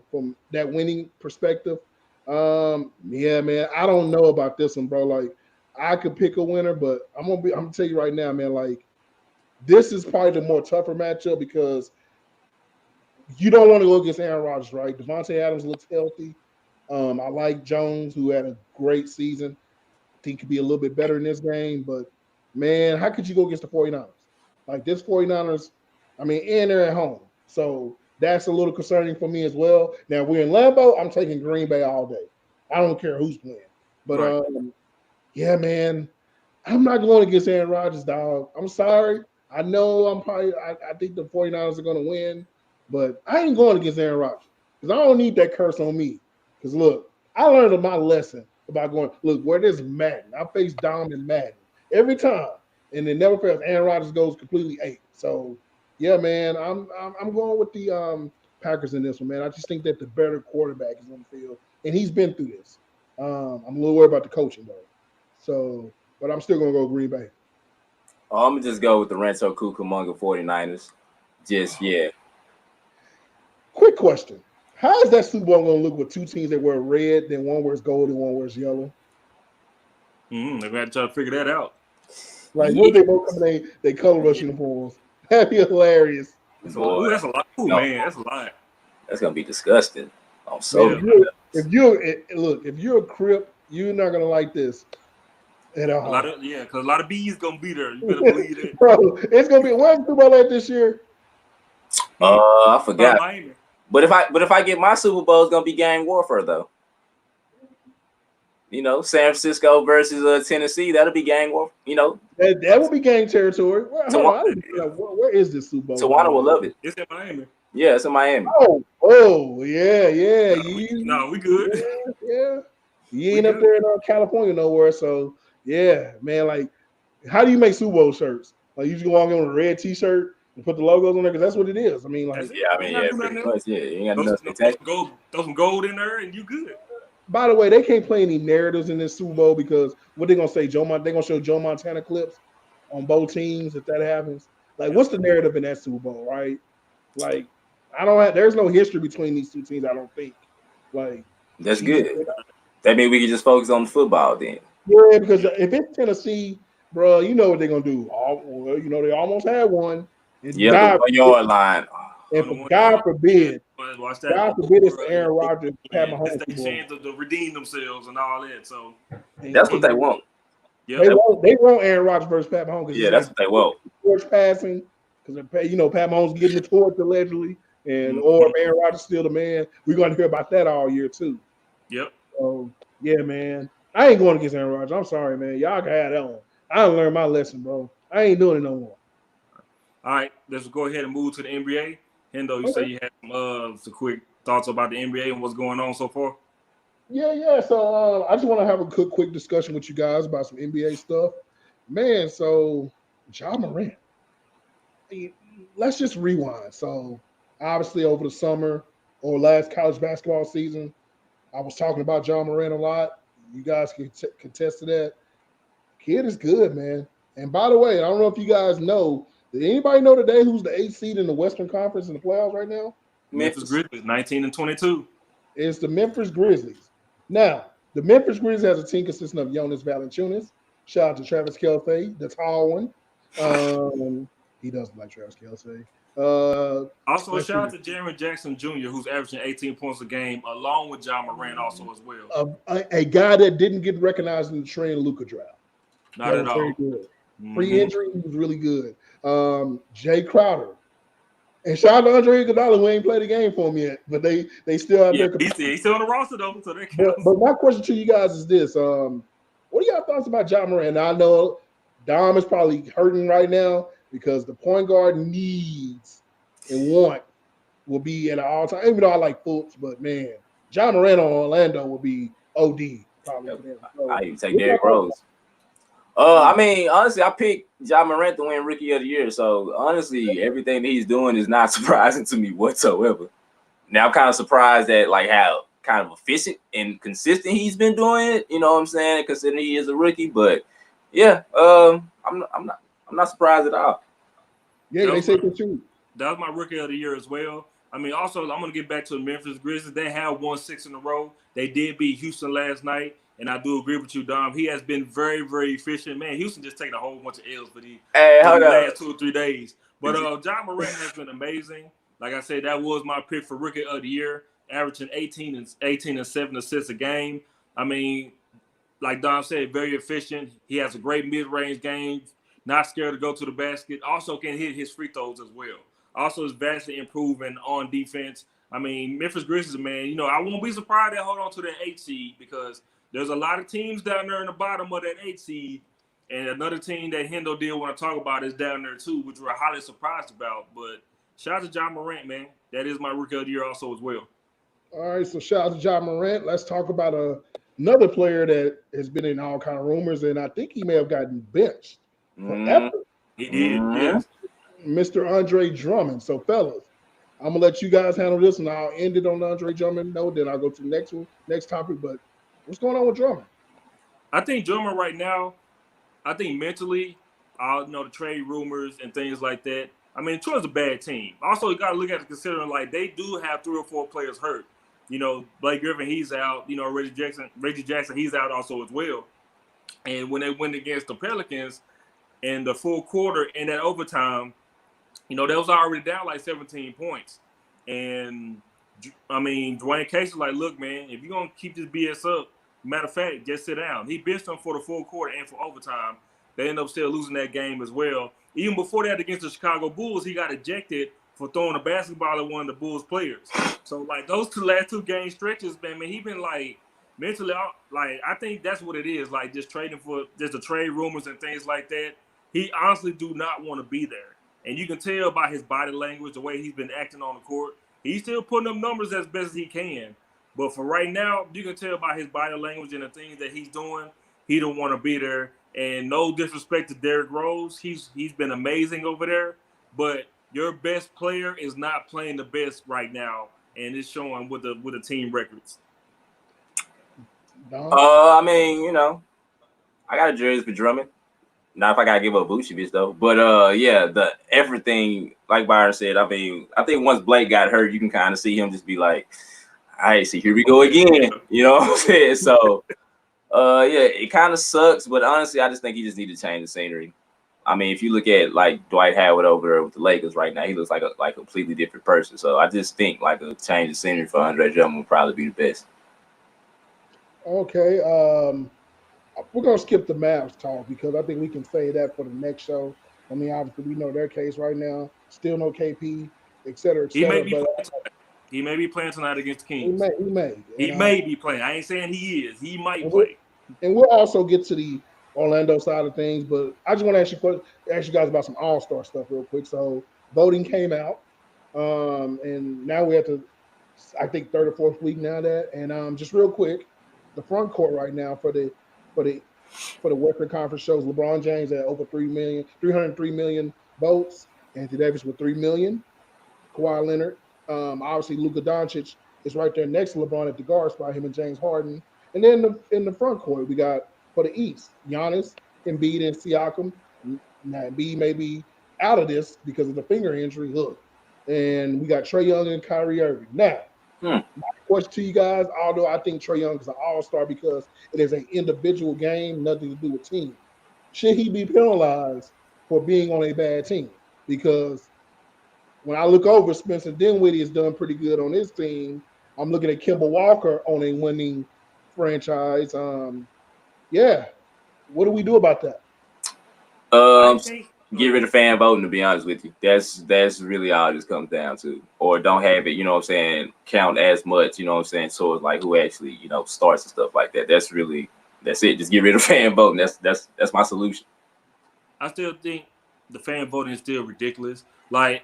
from that winning perspective, yeah, man, I don't know about this one, bro. Like, I could pick a winner, but I'm gonna tell you right now, man, like this is probably the more tougher matchup because you don't want to go against Aaron Rodgers, right? Devontae Adams looks healthy. I like Jones, who had a great season. I think could be a little bit better in this game, but man, how could you go against the 49ers? Like this 49ers, I mean, and they're at home. So that's a little concerning for me as well. Now we're in Lambeau, I'm taking Green Bay all day. I don't care who's playing. But right. yeah, man, I'm not going against Aaron Rodgers, dog. I'm sorry. I know I think the 49ers are going to win, but I ain't going against Aaron Rodgers because I don't need that curse on me. Because look, I learned my lesson about look, where there's Madden. I face Dom and Madden every time, and it never fails. Aaron Rodgers goes completely 8. So yeah, man, I'm going with the Packers in this one, man. I just think that the better quarterback is on the field, and he's been through this. I'm a little worried about the coaching though. So, but I'm still gonna go Green Bay. I'm going to just go with the Rancho Cucamonga 49ers. Yeah. Quick question. How is that Super Bowl going to look with two teams that wear red, then one wears gold and one wears yellow? They're going to have to try to figure that out. Like, what if they both come in they color rush uniforms? That'd be hilarious. That's a lot. Ooh, that's a lot. Ooh, man, that's a lot. That's going to be disgusting. I'm so if you're a Crip, you're not going to like this at all. Because a lot of bees going to be there. You better believe it. Bro, it's going to be, where's the Super Bowl at this year? I forgot. But if I get my Super Bowl, it's gonna be gang warfare though. You know, San Francisco versus Tennessee, that'll be gang war. You know, that will be gang territory. Where is this Super Bowl? Tawana will love it. It's in Miami. Yeah, it's in Miami. Yeah. No, we good. Yeah. You ain't up there in California nowhere, so yeah, man. Like, how do you make Super Bowl shirts? Like, you just walk in with a red T-shirt and put the logos on there because that's what it is. I mean, like, pretty much, yeah. You ain't got throw some gold in there and you good. By the way, they can't play any narratives in this Super Bowl because what they gonna say? They're gonna show Joe Montana clips on both teams if that happens. Like, what's the narrative in that Super Bowl, right? Like, there's no history between these two teams. I don't think. Like, that's good. That means we can just focus on the football then. Yeah, because if it's Tennessee, bro, you know what they're gonna do. They almost had one. Yeah, the 1 yard line. And God forbid it's Aaron Rodgers, Pat Mahomes. That's their chance to redeem themselves and all that. So that's what they want. Yeah, they want Aaron Rodgers versus Pat Mahomes. Yeah, that's what they want. Torch passing because Pat Mahomes getting the torch allegedly, and or if Aaron Rodgers still the man, we're going to hear about that all year too. Yep. So yeah, man, I ain't going against Aaron Rodgers. I'm sorry, man. Y'all can have that one. I learned my lesson, bro. I ain't doing it no more. All right, let's go ahead and move to the NBA. Hendo, you say you had some quick thoughts about the NBA and what's going on so far? Yeah. So I just want to have a quick discussion with you guys about some NBA stuff. Man, so Ja Morant. Let's just rewind. So obviously over the summer or last college basketball season, I was talking about Ja Morant a lot. You guys can contest to that. Kid is good, man. And by the way, I don't know if you guys know, did anybody know today who's the 8th seed in the Western Conference in the playoffs right now? Memphis Grizzlies, 19-22. It's the Memphis Grizzlies. Now, the Memphis Grizzlies has a team consisting of Jonas Valanciunas. Shout out to Travis Kelce, the tall one. He doesn't like Travis Kelce. Also, shout out to Jaren Jackson Jr., who's averaging 18 points a game, along with Ja Morant also as well. A guy that didn't get recognized in the Trey Luka draft. Not at all. Pre-injury, he was really good. Jay Crowder. And shout out to Andre Iguodala, who ain't played the game for him yet, but they still have their capacity. He's still on the roster though, so they but my question to you guys is this: what are y'all thoughts about Ja Morant? Now, I know Dom is probably hurting right now because the point guard needs and want will be at an all-time. Even though I like Fultz, but man, Ja Morant on Orlando will be OD probably. So, I even take Derrick Rose. I mean, honestly, I picked Ja Morant to win Rookie of the Year. So, honestly, everything that he's doing is not surprising to me whatsoever. Now, I'm kind of surprised at like how kind of efficient and consistent he's been doing it. You know what I'm saying? Considering he is a rookie, but yeah, I'm not surprised at all. Yeah, they say that too. That was my Rookie of the Year as well. I mean, also, I'm going to get back to the Memphis Grizzlies. They have won 6 in a row. They did beat Houston last night. And I do agree with you, Dom. He has been very, very efficient. Man, Houston just taking a whole bunch of L's for the last 2 or 3 days. But Ja Morant has been amazing. Like I said, that was my pick for Rookie of the Year, averaging 18 and 7 assists a game. I mean, like Dom said, very efficient. He has a great mid-range game, not scared to go to the basket. Also can hit his free throws as well. Also is vastly improving on defense. I mean, Memphis Grizzlies, man, I won't be surprised they hold on to that 8 seed because there's a lot of teams down there in the bottom of that 8 seed. And another team that Hendo did want to talk about is down there too, which we're highly surprised about. But shout out to Ja Morant, man. That is my Rookie of the Year also as well. All right, so shout out to Ja Morant. Let's talk about another player that has been in all kind of rumors, and I think he may have gotten benched forever. He did, yes. Mr. Andre Drummond. So, fellas, I'm going to let you guys handle this, and I'll end it on the Andre Drummond note. Then I'll go to the next topic. But what's going on with Drummond? I think Drummond right now, mentally, all the trade rumors and things like that. I mean, Detroit's a bad team. Also, you got to look at it considering like they do have 3 or 4 players hurt. Blake Griffin, he's out. Reggie Jackson, he's out also as well. And when they went against the Pelicans in the full quarter in that overtime, they was already down like 17 points. And I mean, Dwayne Casey like, look, man, if you're gonna keep this BS up, matter of fact, just sit down. He benched them for the full quarter and for overtime. They ended up still losing that game as well. Even before that, against the Chicago Bulls, he got ejected for throwing a basketball at one of the Bulls players. So like those last 2 game stretches, man, he been like mentally, like I think that's what it is. Like just trading for just the trade rumors and things like that. He honestly do not want to be there. And you can tell by his body language, the way he's been acting on the court. He's still putting up numbers as best as he can. But for right now, you can tell by his body language and the things that he's doing, he don't want to be there. And no disrespect to Derrick Rose. He's been amazing over there. But your best player is not playing the best right now. And it's showing with the team records. I mean, I got a jersey for Drummond. Not if I gotta give up Vucevic though, but yeah, the everything like Byron said. I mean, I think once Blake got hurt, you can kind of see him just be like, "All right, see, here we go again." You know what I'm saying? So, yeah, it kind of sucks, but honestly, I just think he just need to change the scenery. I mean, if you look at like Dwight Howard over there with the Lakers right now, he looks like a completely different person. So I just think like a change of scenery for Andre Drummond would probably be the best. Okay. We're going to skip the Mavs talk because I think we can say that for the next show. I mean, obviously, we know their case right now. Still no KP, et cetera, et cetera. He may be playing tonight against the Kings. He may be playing. I ain't saying he is. He might play. And we'll also get to the Orlando side of things, but I just want to ask you guys about some All-Star stuff real quick. So voting came out, and now we're at the, I think, 3rd or 4th week now that. And just real quick, the front court right now for the Western Conference shows LeBron James at over 303 million votes. Anthony Davis with 3 million. Kawhi Leonard. Obviously, Luka Doncic is right there next to LeBron at the guard spot, him and James Harden. And then in the front court, we got for the East, Giannis, Embiid, and Siakam. Now, Embiid may be out of this because of the finger injury. Look. And we got Trae Young and Kyrie Irving. Now, my question to you guys, although I think Trae Young is an all-star because it is an individual game, nothing to do with team. Should he be penalized for being on a bad team? Because when I look over, Spencer Dinwiddie has done pretty good on his team. I'm looking at Kemba Walker on a winning franchise. Yeah. What do we do about that? Get rid of fan voting, to be honest with you. That's really all this comes down to. Or don't have it, you know what I'm saying, count as much, you know what I'm saying, so it's like who actually, starts and stuff like that. That's it. Just get rid of fan voting. That's my solution. I still think the fan voting is still ridiculous. Like,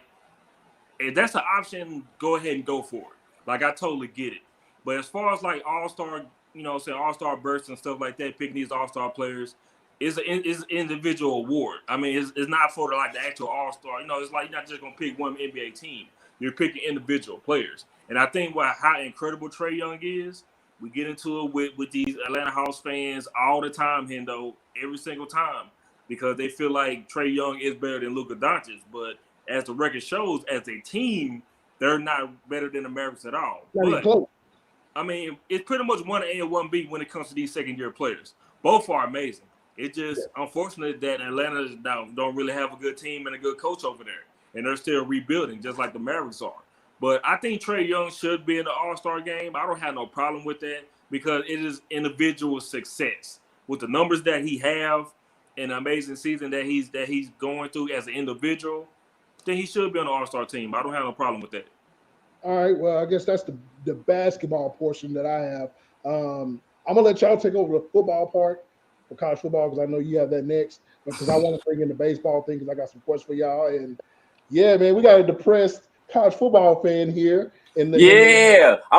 if that's an option, go ahead and go for it. Like, I totally get it. But as far as like all-star, all-star bursts and stuff like that, picking these all-star players, is an individual award. I mean, it's not for the actual all-star. It's like you're not just gonna pick one NBA team. You're picking individual players. And I think how incredible Trae Young is, we get into it with these Atlanta Hawks fans all the time, Hendo, every single time, because they feel like Trae Young is better than Luka Doncic. But as the record shows, as a team, they're not better than the Mavericks at all. But I mean, it's pretty much 1A and 1B when it comes to these second-year players. Both are amazing. It's just unfortunate that Atlanta don't really have a good team and a good coach over there. And they're still rebuilding, just like the Mavericks are. But I think Trae Young should be in the All-Star game. I don't have no problem with that because it is individual success. With the numbers that he have and the amazing season that he's going through as an individual, then he should be on the All-Star team. I don't have no problem with that. All right. Well, I guess that's the basketball portion that I have. I'm going to let y'all take over the football part. For college football, because I know you have that next, because I want to bring in the baseball thing because I got some questions for y'all. And yeah, man, we got a depressed college football fan here. I'm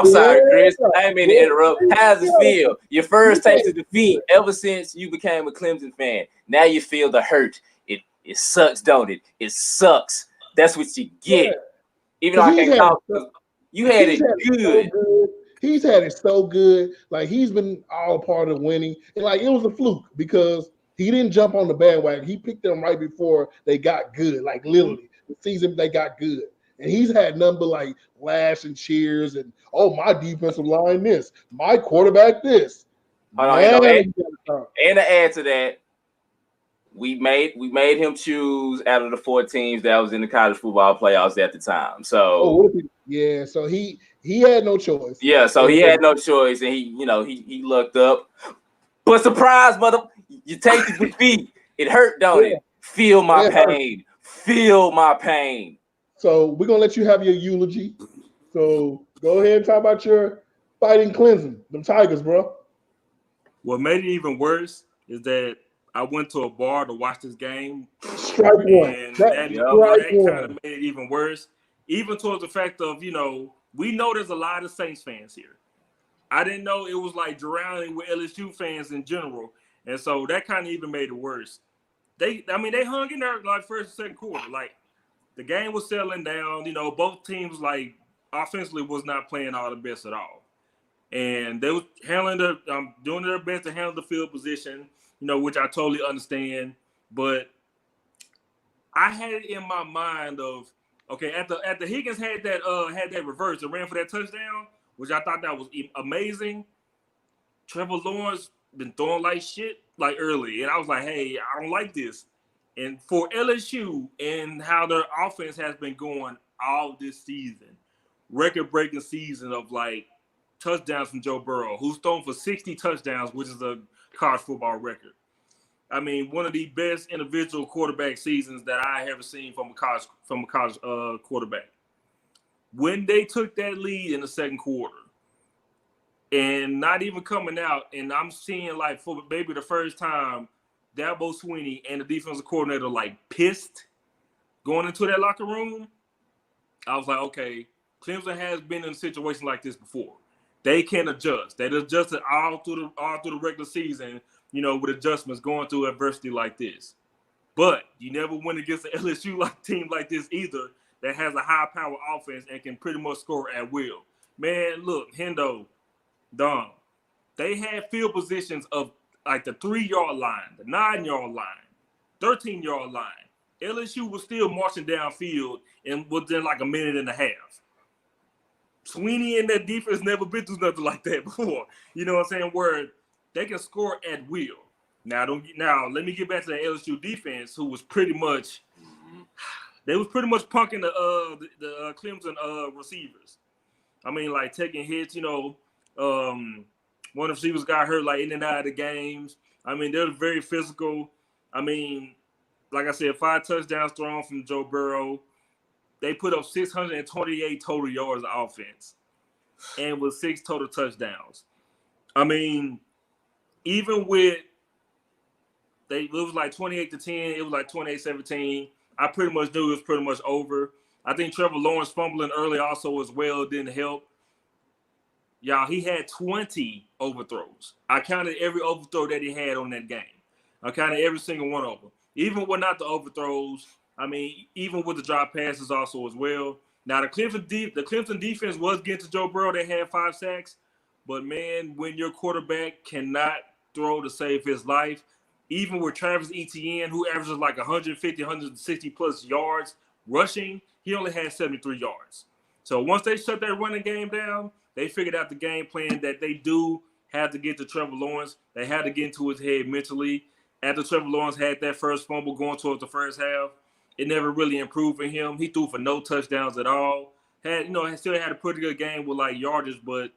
sorry, Chris. I didn't mean to interrupt. How's it feel? Your first taste of defeat ever since you became a Clemson fan. Now you feel the hurt. It sucks, don't it? It sucks. That's what you get. Yeah. Even though I can't talk, you had it good. He's had it so good. Like, he's been all part of winning. And, like, it was a fluke because He didn't jump on the bandwagon. He picked them right before they got good, like literally the season they got good. And he's had nothing but like lash and cheers and my defensive line this, my quarterback this. Hold on, Man, and to add to that, we made him choose out of the 4 teams that was in the college football playoffs at the time. So so he had no choice. Yeah, so he had no choice, and he looked up. But surprise, mother, you take the defeat. It hurt, don't it? Feel my pain. Feel my pain. So we're gonna let you have your eulogy. So go ahead and talk about your fighting Clemson, them Tigers, bro. What made it even worse is that I went to a bar to watch this game. Strike one. And that kind of made it even worse. Even towards the fact of, we know there's a lot of Saints fans here. I didn't know it was like drowning with LSU fans in general. And so that kind of even made it worse. They hung in there like first and second quarter. Like the game was settling down. Both teams like offensively was not playing all the best at all. And they was doing their best to handle the field position, which I totally understand. But I had it in my mind of, okay, at the Higgins had that reverse and ran for that touchdown, which I thought that was amazing. Trevor Lawrence been throwing like shit like early, and I was like, hey, I don't like this. And for LSU and how their offense has been going all this season, record-breaking season of like touchdowns from Joe Burrow, who's thrown for 60 touchdowns, which is a college football record. I mean, one of the best individual quarterback seasons that I have ever seen from a college quarterback. When they took that lead in the second quarter and not even coming out, and I'm seeing like for maybe the first time, Dabo Swinney and the defensive coordinator like pissed going into that locker room, I was like, okay, Clemson has been in a situation like this before. They can adjust. They adjusted all through the regular season, with adjustments going through adversity like this. But you never win against an LSU team like this either that has a high-power offense and can pretty much score at will. Man, look, Hendo, Dom, they had field positions of like the 3-yard line, the 9-yard line, 13-yard line. LSU was still marching downfield and within like a minute and a half. Swinney and that defense never been through nothing like that before. You know what I'm saying? Where they can score at will. Now let me get back to the LSU defense, who was pretty much punking the Clemson receivers. I mean, like taking hits. One of the receivers got hurt like in and out of the games. I mean, they're very physical. I mean, like I said, 5 touchdowns thrown from Joe Burrow. They put up 628 total yards of offense and with 6 total touchdowns. I mean, even with it was like 28-10, it was like 28-17. I pretty much knew it was pretty much over. I think Trevor Lawrence fumbling early also as well didn't help. Y'all, he had 20 overthrows. I counted every overthrow that he had on that game. I counted every single one of them. Even when not the overthrows, I mean, even with the drop passes also as well. Now, the Clemson defense was getting to Joe Burrow. They had 5 sacks. But, man, when your quarterback cannot throw to save his life, even with Travis Etienne, who averages like 150, 160-plus yards rushing, he only had 73 yards. So once they shut that running game down, they figured out the game plan that they do have to get to Trevor Lawrence. They had to get into his head mentally. After Trevor Lawrence had that first fumble going towards the first half, it never really improved for him. He threw for no touchdowns at all. Still had a pretty good game with like yardage, but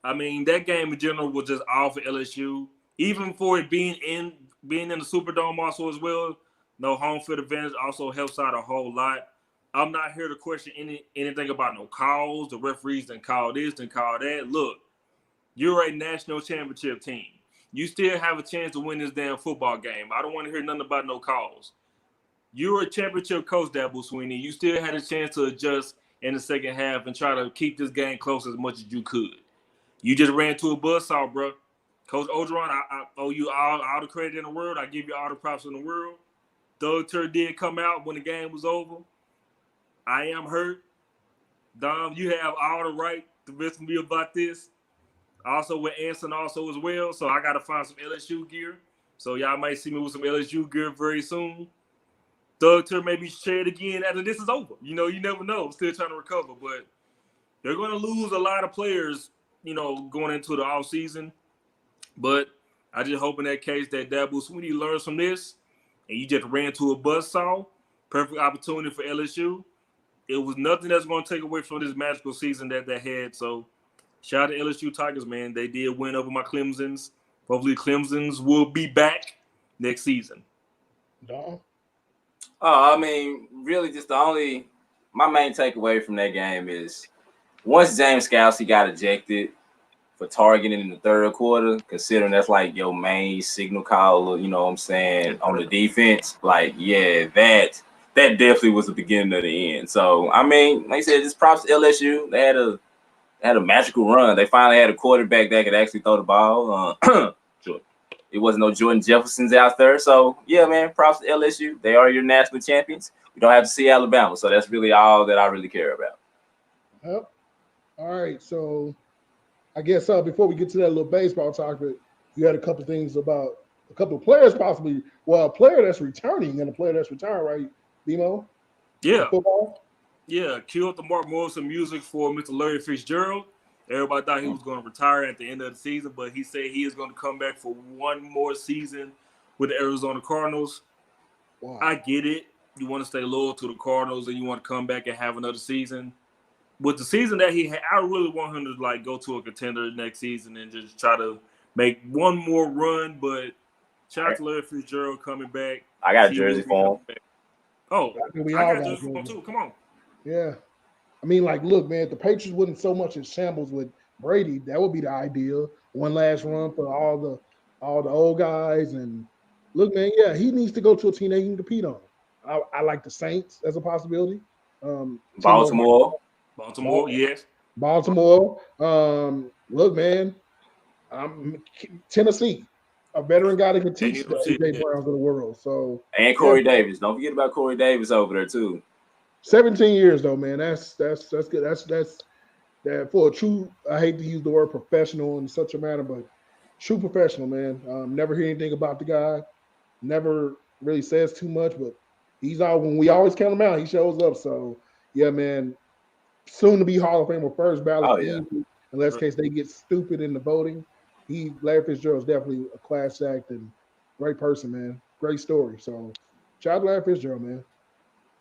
I mean that game in general was just all for LSU. Even for it being in the Superdome also as well, no home field advantage also helps out a whole lot. I'm not here to question anything about no calls. The referees didn't call this, didn't call that. Look, you're a national championship team. You still have a chance to win this damn football game. I don't want to hear nothing about no calls. You're a championship coach, Dabo Swinney. You still had a chance to adjust in the second half and try to keep this game close as much as you could. You just ran to a buzzsaw, bro. Coach Orgeron, I owe you all the credit in the world. I give you all the props in the world. Thug Turd did come out when the game was over. I am hurt. Dom, you have all the right to risk me about this. Also with Anson also as well. So I got to find some LSU gear. So y'all might see me with some LSU gear very soon. Thug tour may be shared again after this is over. You know, you never know. Still trying to recover, but they're going to lose a lot of players, going into the off season. But I just hope in that case that Dabo Swinney learns from this, and you just ran to a buzzsaw. Perfect opportunity for LSU. It was nothing that's going to take away from this magical season that they had. So shout out to LSU Tigers, man. They did win over my Clemsons. Hopefully Clemsons will be back next season. No. I mean, really, just my main takeaway from that game is once James Scalzi got ejected for targeting in the third quarter, considering that's like your main signal caller, you know what I'm saying, on the defense, like, yeah, that definitely was the beginning of the end. So, I mean, like I said, just props to LSU. They had a magical run. They finally had a quarterback that could actually throw the ball. It wasn't no Jordan Jeffersons out there. So, yeah, man, props to LSU. They are your national champions. We don't have to see Alabama. So that's really all that I really care about. Yep. All right. So I guess before we get to that little baseball topic, you had a couple things about a couple of players possibly. Well, a player that's returning and a player that's retiring, right, Bimo? Yeah. Football? Yeah. Killed the Mark Morrison music for Mr. Larry Fitzgerald. Everybody thought he was going to retire at the end of the season, but he said he is going to come back for one more season with the Arizona Cardinals. Wow. I get it. You want to stay loyal to the Cardinals and you want to come back and have another season. With the season that he had, I really want him to go to a contender next season and just try to make one more run. But shout out to Larry Fitzgerald coming back. I got a jersey for him. Oh, I got a jersey for him too. Come on. Yeah. I mean, look, man, if the Patriots wouldn't so much in shambles with Brady, that would be the ideal. One last run for all the old guys. And look, man, yeah, he needs to go to a team that he can compete on. I like the Saints as a possibility. Baltimore, yes. Baltimore. Look, man, Tennessee, a veteran guy that can teach the AJ Browns of the world. So and Corey Davis. Don't forget about Corey Davis over there too. 17 years though, man. That's good. That's that for a true. I hate to use the word professional in such a manner, but true professional, man. Never hear anything about the guy. Never really says too much, but he's out when we always count him out. He shows up. So yeah, man. Soon to be Hall of Famer, first ballot, unless case they get stupid in the voting. Larry Fitzgerald is definitely a class act and great person, man. Great story. So shout out to Larry Fitzgerald, man.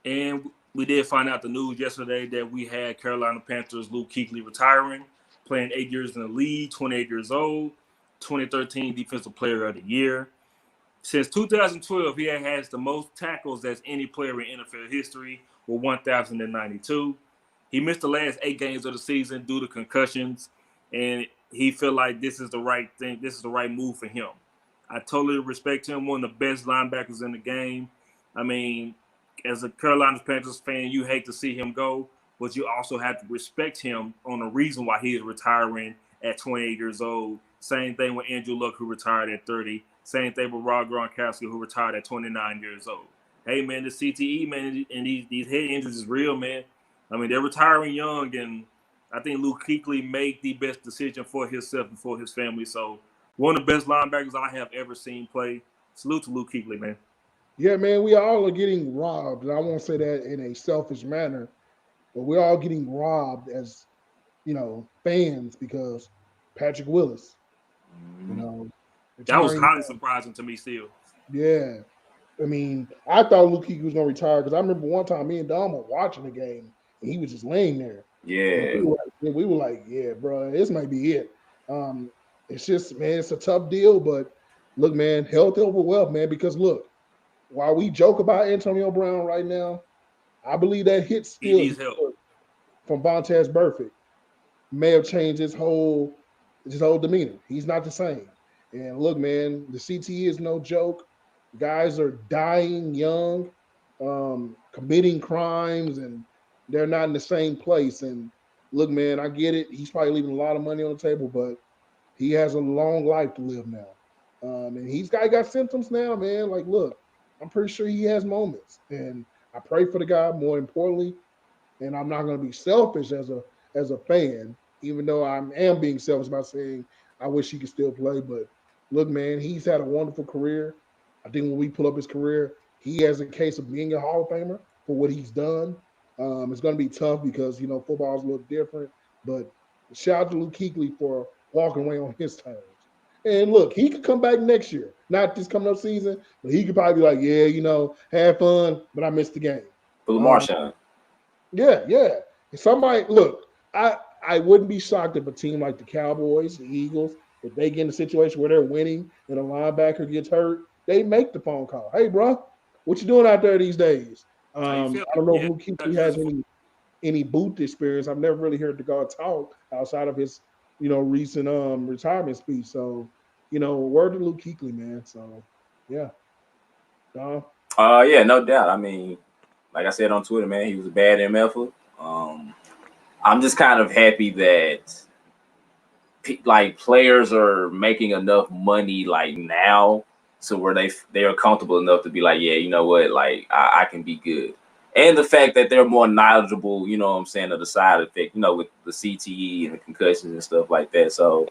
And we did find out the news yesterday that we had Carolina Panthers Luke Kuechly retiring, playing 8 years in the league, 28 years old, 2013 Defensive Player of the Year. Since 2012, he has the most tackles as any player in NFL history with 1,092. He missed the last 8 games of the season due to concussions, and he felt like this is the right thing. This is the right move for him. I totally respect him, one of the best linebackers in the game. I mean, as a Carolina Panthers fan, you hate to see him go, but you also have to respect him on the reason why he is retiring at 28 years old. Same thing with Andrew Luck, who retired at 30. Same thing with Rob Gronkowski, who retired at 29 years old. Hey, man, the CTE, man, and these head injuries is real, man. I mean, they're retiring young, and I think Luke Kuechly made the best decision for himself and for his family. So one of the best linebackers I have ever seen play. Salute to Luke Kuechly, man. Yeah, man, we all are getting robbed. And I won't say that in a selfish manner, but we're all getting robbed as, fans because Patrick Willis, that was highly surprising to me still. Yeah. I mean, I thought Luke Kuechly was going to retire because I remember one time me and Dom were watching the game and he was just laying there. Yeah. We were like, yeah, bro, this might be it. It's just, man, it's a tough deal, but look, man, health over wealth, man, because look, while we joke about Antonio Brown right now, I believe that hit still from Vontaze Burfict may have changed his whole demeanor. He's not the same. And look, man, the CTE is no joke. Guys are dying young, committing crimes, and they're not in the same place. And look, man, I get it. He's probably leaving a lot of money on the table, but he has a long life to live now. And he got symptoms now, man. Like, look, I'm pretty sure he has moments. And I pray for the guy more importantly. And I'm not going to be selfish as a fan, even though I am being selfish by saying I wish he could still play. But look, man, he's had a wonderful career. I think when we pull up his career, he has a case of being a Hall of Famer for what he's done. It's going to be tough because football's a little different. But shout out to Luke Kuechly for walking away on his terms. And look, he could come back next year, not this coming up season, but he could probably be like, yeah, have fun, but I missed the game. For Marshawn. Yeah. Somebody look, I wouldn't be shocked if a team like the Cowboys, the Eagles, if they get in a situation where they're winning and a linebacker gets hurt, they make the phone call. Hey, bro, what you doing out there these days? I don't know if Luke Kuechly has any boot experience. I've never really heard the guy talk outside of his, recent retirement speech. So, word to Luke Kuechly, man. So, yeah. Yeah, no doubt. I mean, like I said on Twitter, man, he was a bad MFer. I'm just kind of happy that players are making enough money now to where they are comfortable enough to be like, yeah, you know what, I can be good. And the fact that they're more knowledgeable, you know what I'm saying, of the side effect, with the CTE and the concussions and stuff like that. So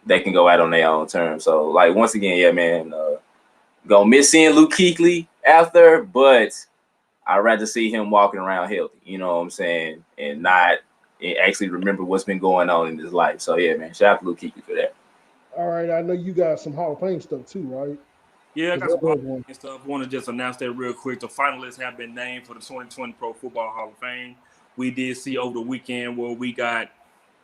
they can go out on their own terms. So once again, yeah, man, gonna miss seeing Luke Kuechly after, but I'd rather see him walking around healthy, you know what I'm saying, and not actually remember what's been going on in his life. So yeah, man, shout out to Luke Kuechly for that. All right, I know you got some Hall of Fame stuff too, right? Yeah, I got some Hall of Fame stuff. I want to just announce that real quick. The finalists have been named for the 2020 Pro Football Hall of Fame. We did see over the weekend where we got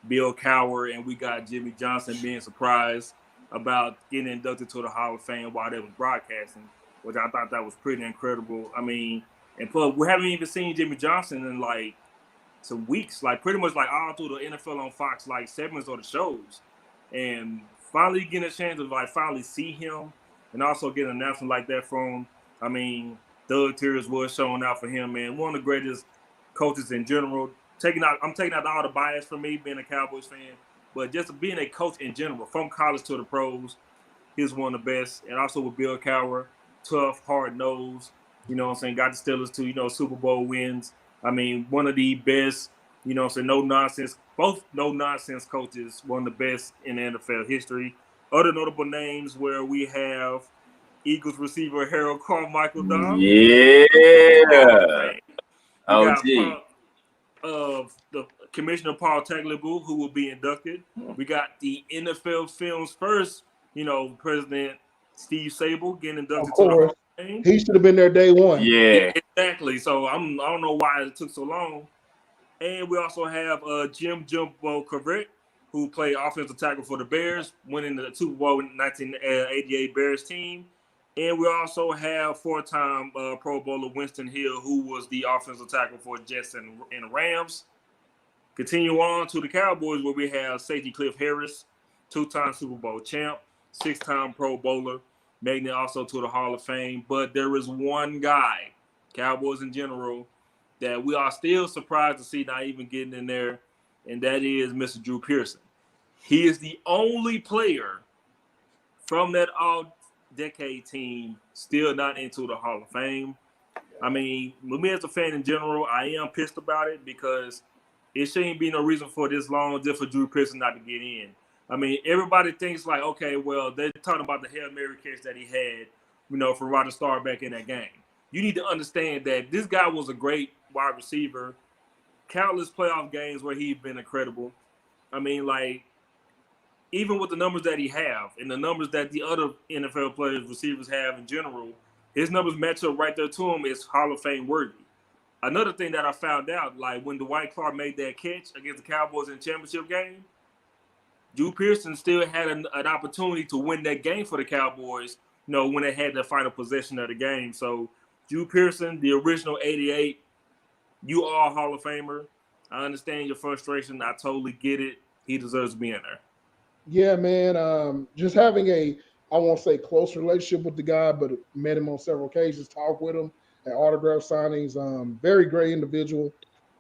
Bill Cowher and we got Jimmy Johnson being surprised about getting inducted to the Hall of Fame while they was broadcasting, which I thought that was pretty incredible. I mean, and plus we haven't even seen Jimmy Johnson in some weeks, pretty much all through the NFL on Fox, segments or the shows. And finally getting a chance to finally see him and also get an announcement like that from him. I mean, Doug Tears was showing out for him, man. One of the greatest coaches in general. I'm taking out all the bias from me being a Cowboys fan, but just being a coach in general, from college to the pros, he's one of the best. And also with Bill Cowher, tough, hard-nosed, you know what I'm saying, got the Steelers to, Super Bowl wins. I mean, one of the best, no-nonsense, both no-nonsense coaches, one of the best in the NFL history. Other notable names where we have Eagles receiver Harold Carmichael Dom. Yeah. We got the Commissioner Paul Tagliabue, who will be inducted. We got the NFL Films first, President Steve Sable getting inducted to the Hall of Fame. He should have been there day one. Yeah, exactly. So I don't know why it took so long. And we also have Jim Jumbo Corvette, who played offensive tackle for the Bears, winning the Super Bowl in 1988 Bears team. And we also have four-time Pro Bowler Winston Hill, who was the offensive tackle for Jets and Rams. Continue on to the Cowboys, where we have safety Cliff Harris, two-time Super Bowl champ, six-time Pro Bowler, making it also to the Hall of Fame. But there is one guy, Cowboys in general, that we are still surprised to see not even getting in there, and that is Mr. Drew Pearson. He is the only player from that all-decade team still not into the Hall of Fame. I mean, with me as a fan in general, I am pissed about it because it shouldn't be no reason for this long just for Drew Pearson not to get in. I mean, everybody thinks okay, well, they're talking about the Hail Mary catch that he had, for Roger Staubach in that game. You need to understand that this guy was a great wide receiver. Countless playoff games where he's been incredible. I mean, even with the numbers that he have and the numbers that the other NFL players, receivers have in general, his numbers match up right there to him. Is Hall of Fame worthy. Another thing that I found out, when Dwight Clark made that catch against the Cowboys in the championship game, Drew Pearson still had an opportunity to win that game for the Cowboys, when they had the final possession of the game. So Drew Pearson, the original 88, you are a Hall of Famer. I understand your frustration. I totally get it. He deserves to be in there. Yeah, man. Just having I won't say close relationship with the guy, but met him on several occasions, talked with him at autograph signings. Very great individual.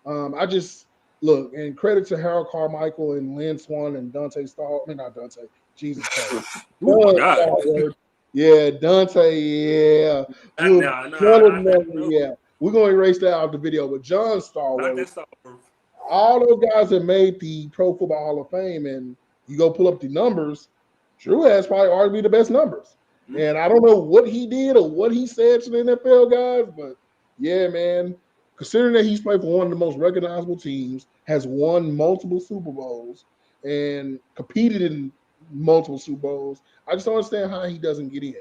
I just look, and credit to Harold Carmichael and Lynn Swan and Dante Stahl. I mean, not Dante. Jesus Christ. Oh my God. Yeah, Dante. Yeah. Yeah. We're going to erase that out of the video. But John Stallworth, all those guys that made the Pro Football Hall of Fame, and you go pull up the numbers, Drew has probably arguably the best numbers. And I don't know what he did or what he said to the NFL guys, but yeah, man, considering that he's played for one of the most recognizable teams, has won multiple Super Bowls, and competed in multiple Super Bowls, I just don't understand how he doesn't get in.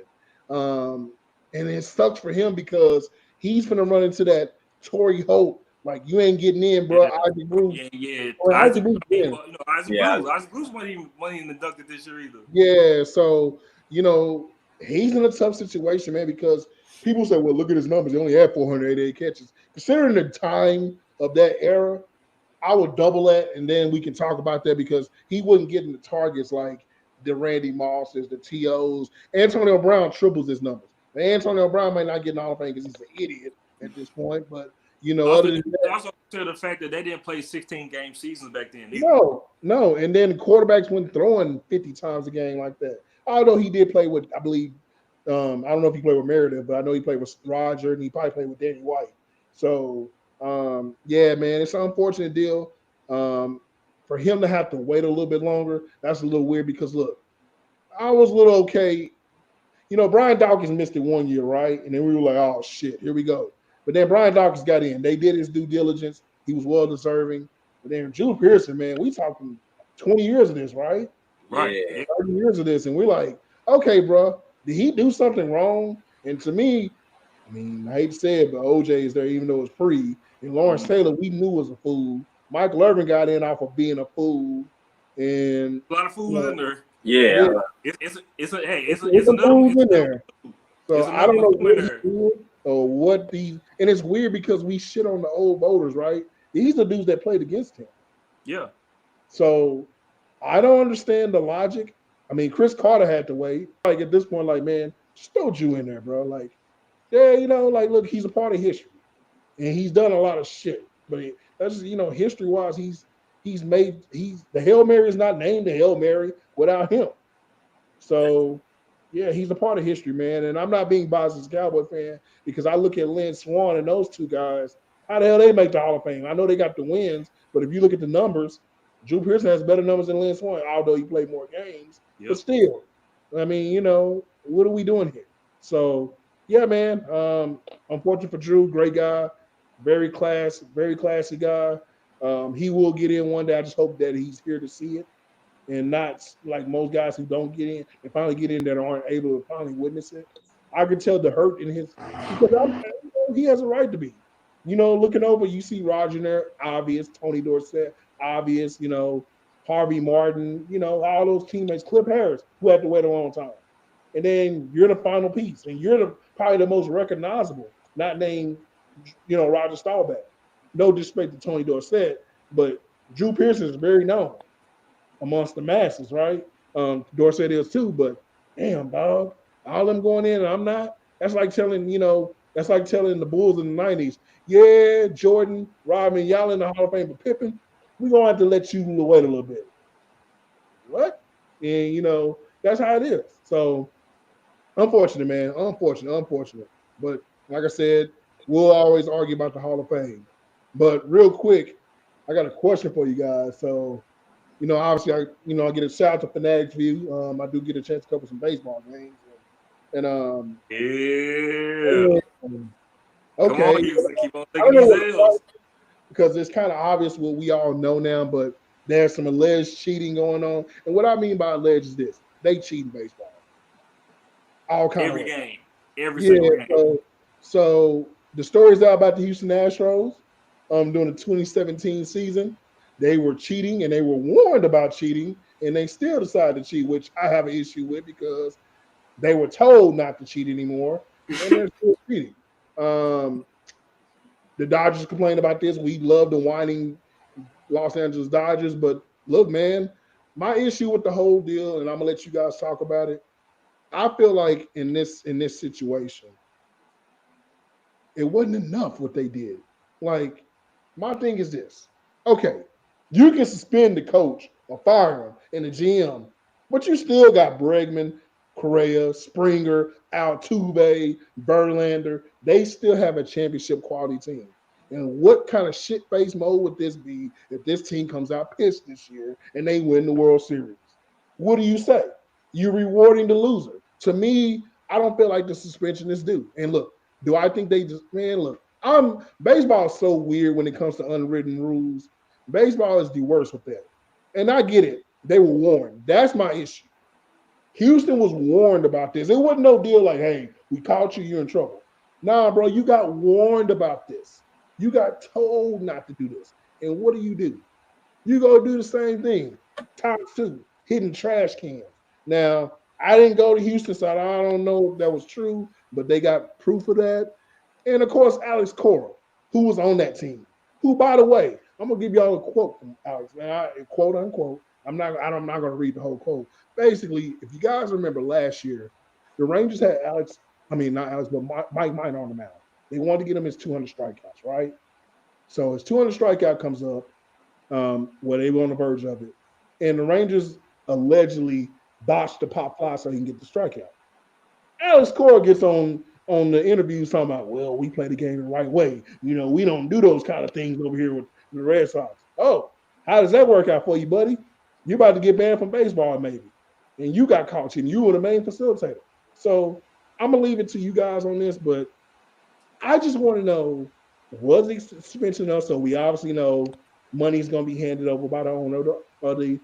And it sucks for him because he's going to run into that Torrey Holt, like, you ain't getting in, bro. Isaac Bruce. Yeah. Or Isaac, Bruce I mean, in. well, Isaac Yeah. Bruce. Isaac Bruce wasn't even inducted this year either. Yeah, so he's in a tough situation, man, because people say, "Well, look at his numbers. He only had 488 catches." Considering the time of that era, I would double that, and then we can talk about that because he wasn't getting the targets like the Randy Mosses, the Tos. Antonio Brown triples his numbers. And Antonio Brown might not get an All of Fame because he's an idiot at this point, but Also, other than that, also to the fact that they didn't play 16-game seasons back then either. no. And then quarterbacks went throwing 50 times a game like that. Although he did play with, I believe, I don't know if he played with Meredith, but I know he played with Roger and he probably played with Danny White. So, yeah, man, it's an unfortunate deal. For him to have to wait a little bit longer, that's a little weird because, look, I was a little okay. Brian Dawkins missed it 1 year, right? And then we were like, oh, shit, here we go. But then Brian Dawkins got in. They did his due diligence. He was well deserving. But then Drew Pearson, man, we talking 20 years of this, right? Right. Yeah. 30 years of this. And we're like, okay, bro, did he do something wrong? And to me, I mean, I hate to say it, but OJ is there even though it's pre. And Lawrence Taylor, we knew was a fool. Michael Irvin got in off of being a fool. And a lot of fools in there. Yeah. It's another fools in there. So it's I don't know what he did or what these, and it's weird because we shit on the old voters, right? These are dudes that played against him. Yeah. So I don't understand the logic. I mean, Chris Carter had to wait. Like at this point, like, man, just throw Jew in there, bro. Like, yeah, like, look, he's a part of history, and he's done a lot of shit. But that's history wise, the Hail Mary is not named the Hail Mary without him. So yeah, he's a part of history, man. And I'm not being biased as a Cowboy fan because I look at Lynn Swann and those two guys. How the hell they make the Hall of Fame? I know they got the wins, but if you look at the numbers, Drew Pearson has better numbers than Lynn Swann, although he played more games. Yep. But still, I mean, what are we doing here? So yeah, man. Unfortunate for Drew, great guy, very classy guy. He will get in one day. I just hope that he's here to see it. And not like most guys who don't get in and finally get in that aren't able to finally witness it. I could tell the hurt in his because he has a right to be. Looking over, you see Roger there, obvious, Tony Dorsett, obvious, Harvey Martin, all those teammates, Cliff Harris, who had to wait a long time. And then you're the final piece, and you're probably the most recognizable, not named, Roger Staubach. No disrespect to Tony Dorsett, but Drew Pearson is very known amongst the masses, right? Dorsett is too, but damn, dog, all them going in and I'm not. That's like telling the Bulls in the 90s, yeah, Jordan, Rodman, y'all in the Hall of Fame, but Pippen, we're gonna have to let you wait a little bit. What? And that's how it is. So unfortunate, man. Unfortunate. But like I said, we'll always argue about the Hall of Fame. But real quick, I got a question for you guys. So obviously, I get a shout out to Fanatics View. I do get a chance to cover some baseball games, and yeah. Okay, keep on taking these L's. Because it's kind of obvious what we all know now, but there's some alleged cheating going on. And what I mean by alleged is this: they cheat in baseball, all kind every of game, single game. So the stories out about the Houston Astros, during the 2017 season. They were cheating and they were warned about cheating and they still decided to cheat, which I have an issue with because they were told not to cheat anymore and they're still cheating. The Dodgers complained about this. We love the whining Los Angeles Dodgers, but look, man, my issue with the whole deal, and I'm gonna let you guys talk about it. I feel like in this situation, it wasn't enough what they did. Like, my thing is this. Okay, you can suspend the coach or fire him and the GM, but you still got Bregman, Correa, Springer, Altuve, Verlander. They still have a championship quality team. And what kind of shit-face mode would this be if this team comes out pissed this year and they win the World Series? What do you say? You're rewarding the loser. To me, I don't feel like the suspension is due. And look, do I think they just look? Baseball is so weird when it comes to unwritten rules. Baseball is the worst with that. And I get it. They were warned. That's my issue. Houston was warned about this. It wasn't no deal like, hey, we caught you, you're in trouble. Nah, bro, you got warned about this. You got told not to do this. And what do? You go do the same thing. Times two, hitting trash cans. Now, I didn't go to Houston, so I don't know if that was true, but they got proof of that. And of course, Alex Cora, who was on that team. Who, by the way, I'm gonna give y'all a quote from Alex, quote unquote. I'm not gonna read the whole quote. Basically, if you guys remember last year, the Rangers had not Alex, but Mike Minor on the mound. They wanted to get him his 200 strikeouts, right? So his 200 strikeout comes up, where they were on the verge of it, and the Rangers allegedly botched the pop fly so he can get the strikeout. Alex Cora gets on the interviews talking about, well, we play the game the right way. We don't do those kind of things over here with the Red Sox. Oh, how does that work out for you, buddy? You're about to get banned from baseball, maybe. And you got caught and you were the main facilitator. So I'm gonna leave it to you guys on this, but I just want to know, was the suspension enough? So we obviously know money's gonna be handed over by the owner of the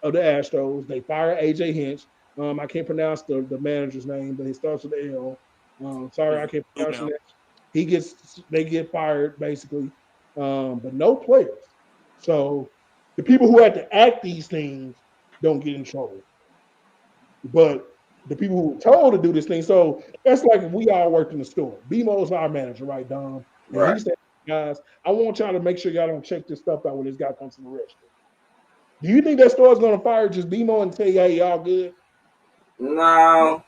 Astros. They fire AJ Hinch. I can't pronounce the manager's name, but it starts with the L. Sorry, I can't pronounce it. They get fired basically, but no players. So the people who had to act these things don't get in trouble, but the people who were told to do this thing. So that's like if we all worked in the store. BMO's our manager, right, Dom? And Right. he said, guys, I want y'all to make sure y'all don't check this stuff out when this guy comes to the register. Do you think that store is going to fire just BMO and tell you, hey, y'all good? No.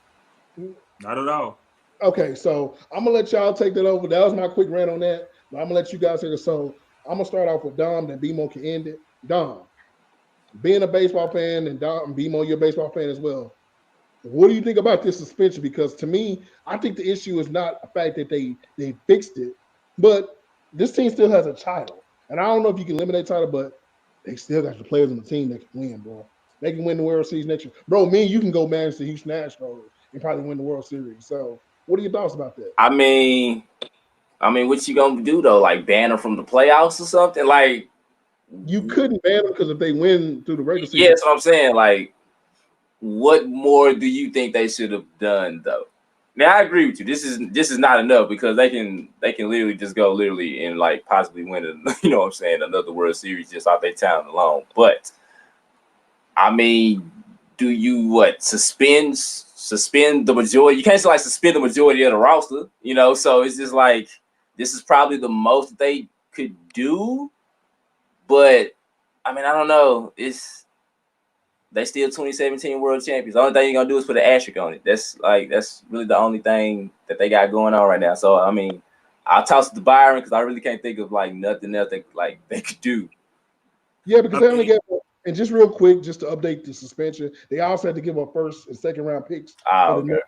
Not at all. Okay, so I'm going to let y'all take that over. That was my quick rant on that. But I'm going to let you guys hear it. So I'm going to start off with Dom, then BMO can end it. Dom, being a baseball fan, and Dom, BMO, you're a baseball fan as well. What do you think about this suspension? Because to me, I think the issue is not the fact that they fixed it, but this team still has a title. And I don't know if you can eliminate title, but they still got the players on the team that can win, bro. They can win the World Series next year. Bro, me and you can go manage the Houston Astros and probably win the World Series. So what are your thoughts about that? I mean, what you gonna do though? Like ban them from the playoffs or something? Like you couldn't ban them because if they win through the regular season. Yeah, that's what I'm saying. Like, what more do you think they should have done though? Now I agree with you. This is not enough because they can literally just go and like possibly win another World Series just off their talent alone. But I mean, do you suspend the majority? You can't say like suspend the majority of the roster, So it's just like this is probably the most that they could do. But I mean, I don't know. They still 2017 world champions. The only thing you're gonna do is put an asterisk on it. That's really the only thing that they got going on right now. So I mean, I'll toss it to Byron because I really can't think of like nothing else that like they could do. Yeah, because they only get, and just real quick, just to update the suspension, they also had to give up first and second round picks for the next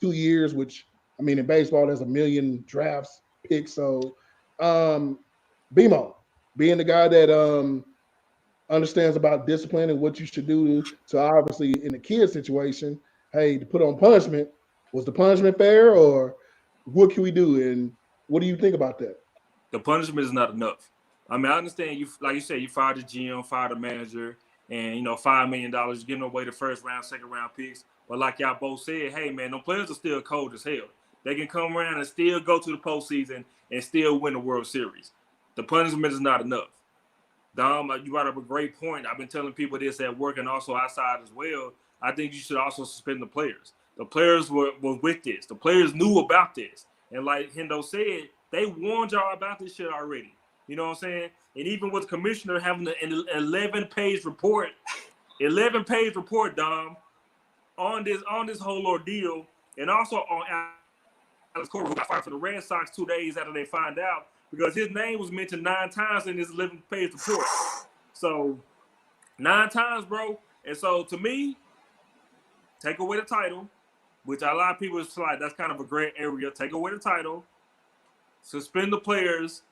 2 years, which I mean in baseball there's 1 million drafts picks. So BMO, being the guy that understands about discipline and what you should do to obviously in the kid situation, hey, to put on punishment, was the punishment fair or what can we do? And what do you think about that? The punishment is not enough. I mean, I understand you, like you said, you fired the GM, fired the manager, and $5 million, giving away the first round, second round picks. But like y'all both said, hey man, them players are still cold as hell. They can come around and still go to the postseason and still win the World Series. The punishment is not enough. Dom, you brought up a great point. I've been telling people this at work and also outside as well. I think you should also suspend the players. The players were with this. The players knew about this. And like Hendo said, they warned y'all about this shit already. You know what I'm saying? And even with the commissioner having an 11-page report, Dom, on this whole ordeal, and also on Alex Cora, who got fired for the Red Sox 2 days after they find out, because his name was mentioned 9 times in this 11-page report. So 9 times, bro. And so to me, take away the title, which a lot of people is like, that's kind of a gray area. Take away the title, suspend the players,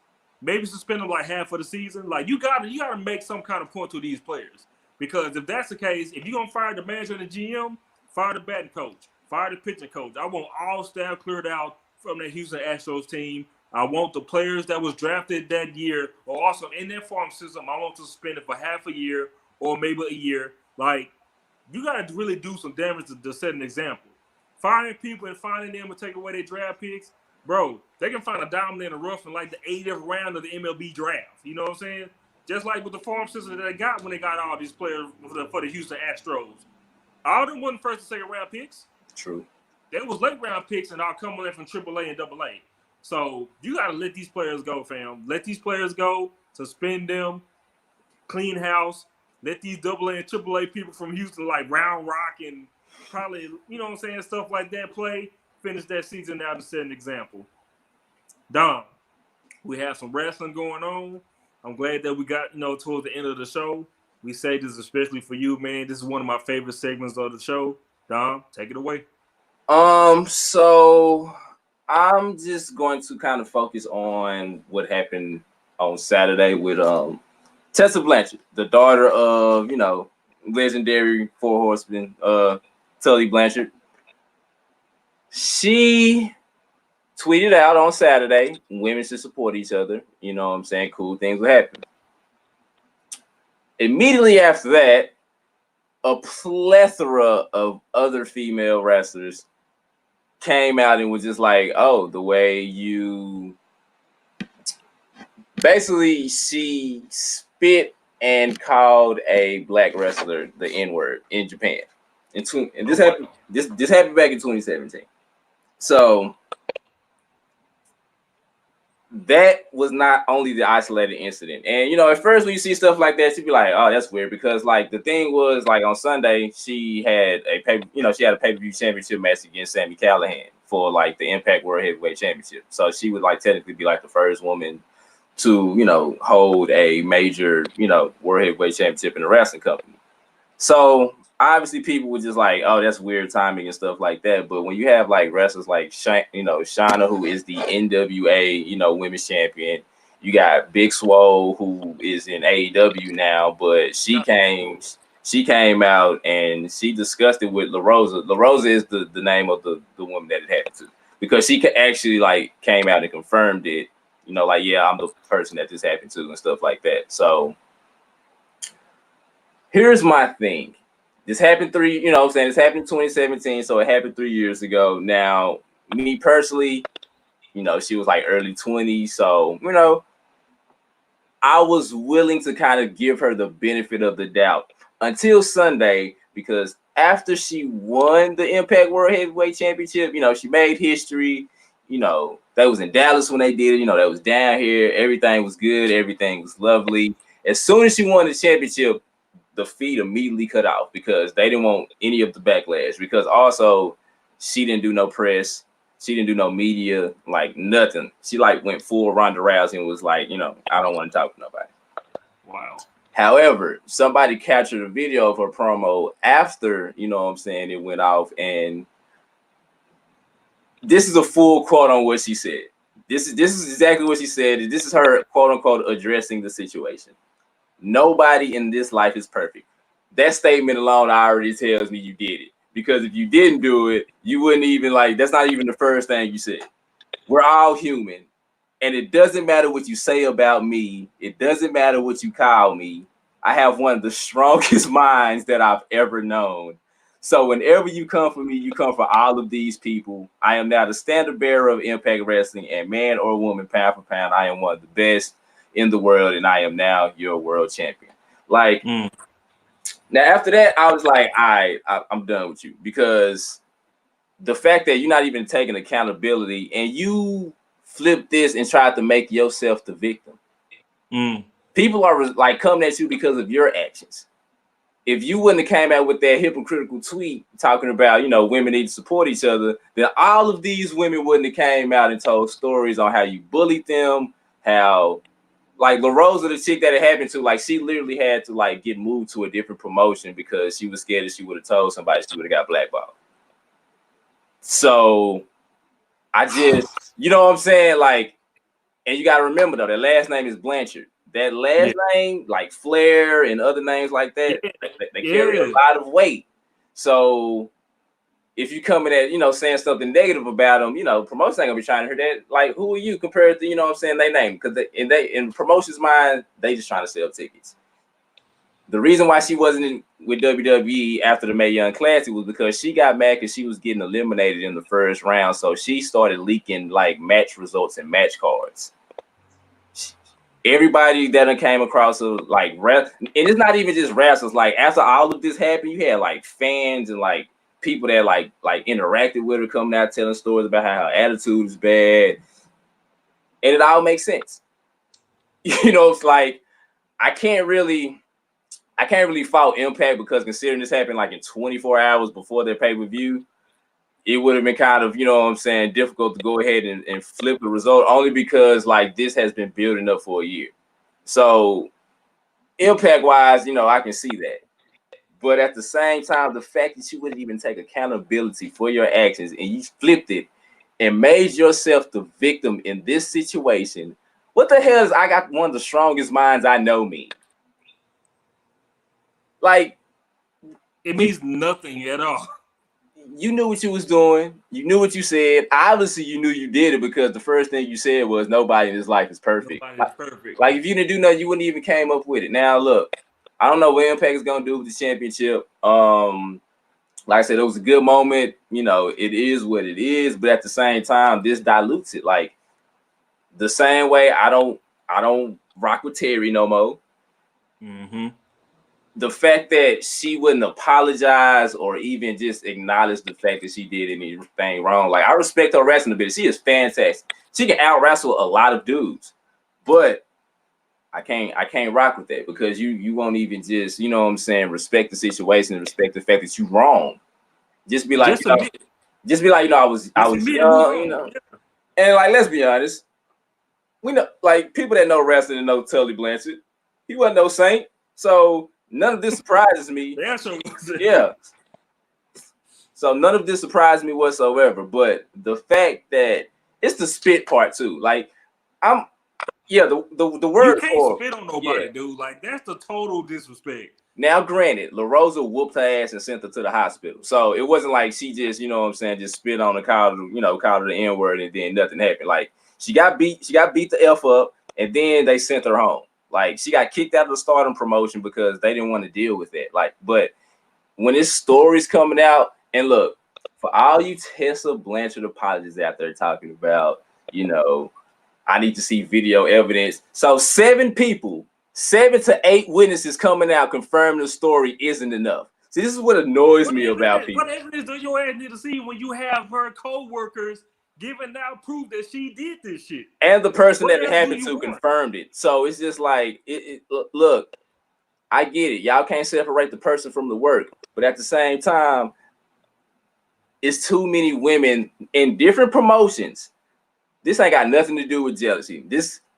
maybe suspend them like half of the season. Like you gotta make some kind of point to these players. Because if that's the case, if you're gonna fire the manager and the GM, fire the batting coach, fire the pitching coach. I want all staff cleared out from the Houston Astros team. I want the players that was drafted that year or also in their farm system, I want to suspend it for half a year or maybe a year. Like, you got to really do some damage to set an example. Firing people and finding them and take away their draft picks, bro, they can find a diamond in the rough in like the 80th round of the MLB draft. You know what I'm saying? Just like with the farm system that they got when they got all these players for the Houston Astros. All them wasn't first and second round picks. True. They was late round picks and all coming in from AAA and AA. So you got to let these players go, fam. Let these players go, suspend them, clean house. Let these AA and AAA people from Houston like Round Rock and probably, you know what I'm saying, stuff like that play. Finish that season out to set an example. Dom, we have some wrestling going on. I'm glad that we got, towards the end of the show. We say this especially for you, man. This is one of my favorite segments of the show. Dom, take it away. So I'm just going to kind of focus on what happened on Saturday with Tessa Blanchard, the daughter of, legendary Four Horsemen, Tully Blanchard. She tweeted out on Saturday, women should support each other. You know what I'm saying? Cool things will happen. Immediately after that, a plethora of other female wrestlers came out and was just like, oh, the way you... Basically, she spit and called a black wrestler the N-word in Japan. And this happened back in 2017. So that was not only the isolated incident. And, at first when you see stuff like that, you'd be like, oh, that's weird. Because, the thing was, on Sunday, she had a pay-per-view championship match against Sami Callihan for, the Impact World Heavyweight Championship. So she would, technically be, the first woman to, hold a major, World Heavyweight Championship in a wrestling company. So obviously people were just like, oh, that's weird timing and stuff like that. But when you have wrestlers like Shauna, who is the NWA, women's champion, you got Big Swole, who is in AEW now, but she came out and she discussed it with La Rosa. La Rosa is the name of the woman that it happened to, because she actually came out and confirmed it, yeah, I'm the person that this happened to and stuff like that. So here's my thing. This happened this happened in 2017, so it happened 3 years ago. Now, me personally, she was early 20s, so, I was willing to kind of give her the benefit of the doubt until Sunday, because after she won the Impact World Heavyweight Championship, she made history. That was in Dallas when they did it. That was down here. Everything was good. Everything was lovely. As soon as she won the championship, the feed immediately cut off because they didn't want any of the backlash, because also she didn't do no press. She didn't do no media, nothing. She went full Ronda Rousey and was like, I don't want to talk to nobody. Wow. However, somebody captured a video of her promo after, it went off, and this is a full quote on what she said. This is exactly what she said. This is her quote unquote addressing the situation. Nobody in this life is perfect. That statement alone already tells me you did it. Because if you didn't do it, you wouldn't even that's not even the first thing you said. We're all human. And it doesn't matter what you say about me. It doesn't matter what you call me. I have one of the strongest minds that I've ever known. So whenever you come for me, you come for all of these people. I am now the standard bearer of Impact Wrestling, and man or woman, pound for pound, I am one of the best in the world, and I am now your world champion. Now after that, I was like, all right, I'm done with you, because the fact that you're not even taking accountability and you flip this and try to make yourself the victim. People are coming at you because of your actions. If you wouldn't have came out with that hypocritical tweet talking about, women need to support each other, then all of these women wouldn't have came out and told stories on how you bullied them, how La Rosa, the chick that it happened to, she literally had to get moved to a different promotion because she was scared that she would have told somebody, she would have got blackballed. So I just, you know what I'm saying? And you got to remember though, that last name is Blanchard. That last name, Flair and other names like that, they carry a lot of weight. So if you come in at, saying something negative about them, promotions ain't gonna be trying to hear that. Like, who are you compared to, what I'm saying, they name? Because in promotions' mind, they just trying to sell tickets. The reason why she wasn't with WWE after the Mae Young Classic was because she got mad because she was getting eliminated in the first round. So she started leaking like match results and match cards. Everybody that came across like and it's not even just wrestlers. Like after all of this happened, you had like fans and like people that like interacted with her coming out telling stories about how her attitude is bad, and it all makes sense. It's like I can't really fault Impact because considering this happened like in 24 hours before their pay-per-view, it would have been kind of, difficult to go ahead and flip the result only because like this has been building up for a year. So Impact wise, I can see that. But at the same time, the fact that you wouldn't even take accountability for your actions and you flipped it and made yourself the victim in this situation, what the hell is I got one of the strongest minds I know me? Like, it means nothing at all. You knew what you was doing. You knew what you said. Obviously, you knew you did it because the first thing you said was nobody in this life is perfect. Like if you didn't do nothing, you wouldn't even came up with it. Now, look, I don't know what Impact is gonna do with the championship. Like I said, it was a good moment. It is what it is, but at the same time, this dilutes it. Like the same way I don't rock with Terry no more. Mm-hmm. The fact that she wouldn't apologize or even just acknowledge the fact that she did anything wrong. Like I respect her wrestling ability. She is fantastic. She can out wrestle a lot of dudes, but I can't rock with that because you won't even just, respect the situation and respect the fact that you're wrong. Just be like, I was young, and like, let's be honest. We know, like people that know wrestling and know Tully Blanchard, he wasn't no saint. So none of this surprises me. Yeah. So none of this surprised me whatsoever. But the fact that it's the spit part too. Like the word you can't spit on nobody, dude. Like that's the total disrespect. Now, granted, La Rosa whooped her ass and sent her to the hospital. So it wasn't like she just, just spit on the called her the N-word and then nothing happened. Like she got beat the F up and then they sent her home. Like she got kicked out of the Stardom promotion because they didn't want to deal with that. Like, but when this story's coming out, and look, for all you Tessa Blanchard apologists out there talking about, I need to see video evidence. So 7 to 8 witnesses coming out confirming the story isn't enough. See, this is what annoys me about people. What evidence do your ass need to see when you have her co-workers giving out proof that she did this shit? And the person that it happened to confirmed it. So it's just like, look, I get it. Y'all can't separate the person from the work. But at the same time, it's too many women in different promotions. This ain't got nothing to do with jealousy.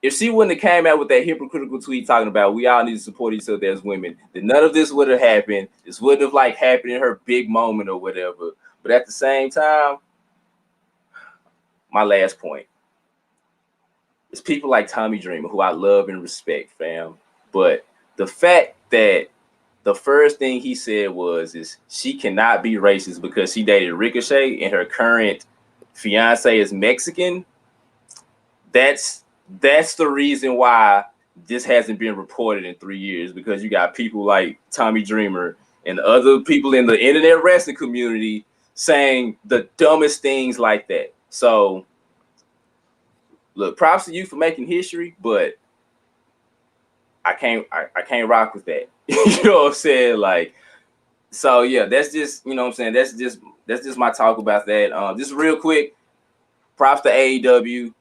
If she wouldn't have came out with that hypocritical tweet talking about we all need to support each other as women, then none of this would have happened. This wouldn't have happened in her big moment or whatever. But at the same time, my last point is people like Tommy Dreamer, who I love and respect, fam. But the fact that the first thing he said is she cannot be racist because she dated Ricochet and her current fiance is Mexican. That's the reason why this hasn't been reported in 3 years, because you got people like Tommy Dreamer and other people in the internet wrestling community saying the dumbest things like that. So look, props to you for making history, but I can't rock with that. You know what I'm saying? Like, so yeah, that's just, you know what I'm saying? That's just my talk about that. Just real quick, props to AEW.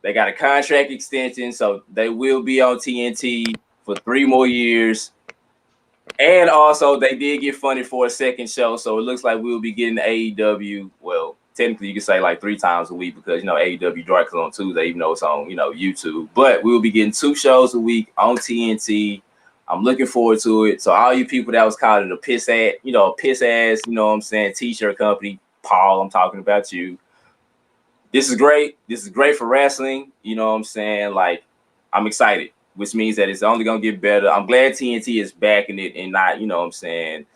They got a contract extension, so they will be on TNT for 3 more years. And also, they did get funded for a second show, so it looks like we'll be getting AEW. Well, technically, you can say like 3 times a week because, AEW Dark is on Tuesday, even though it's on, YouTube. But we'll be getting 2 shows a week on TNT. I'm looking forward to it. So all you people that was called it a piss ass, you know what I'm saying, t-shirt company, Paul, I'm talking about you. This is great. This is great for wrestling. You know what I'm saying? Like, I'm excited, which means that it's only going to get better. I'm glad TNT is backing it and not, you know what I'm saying,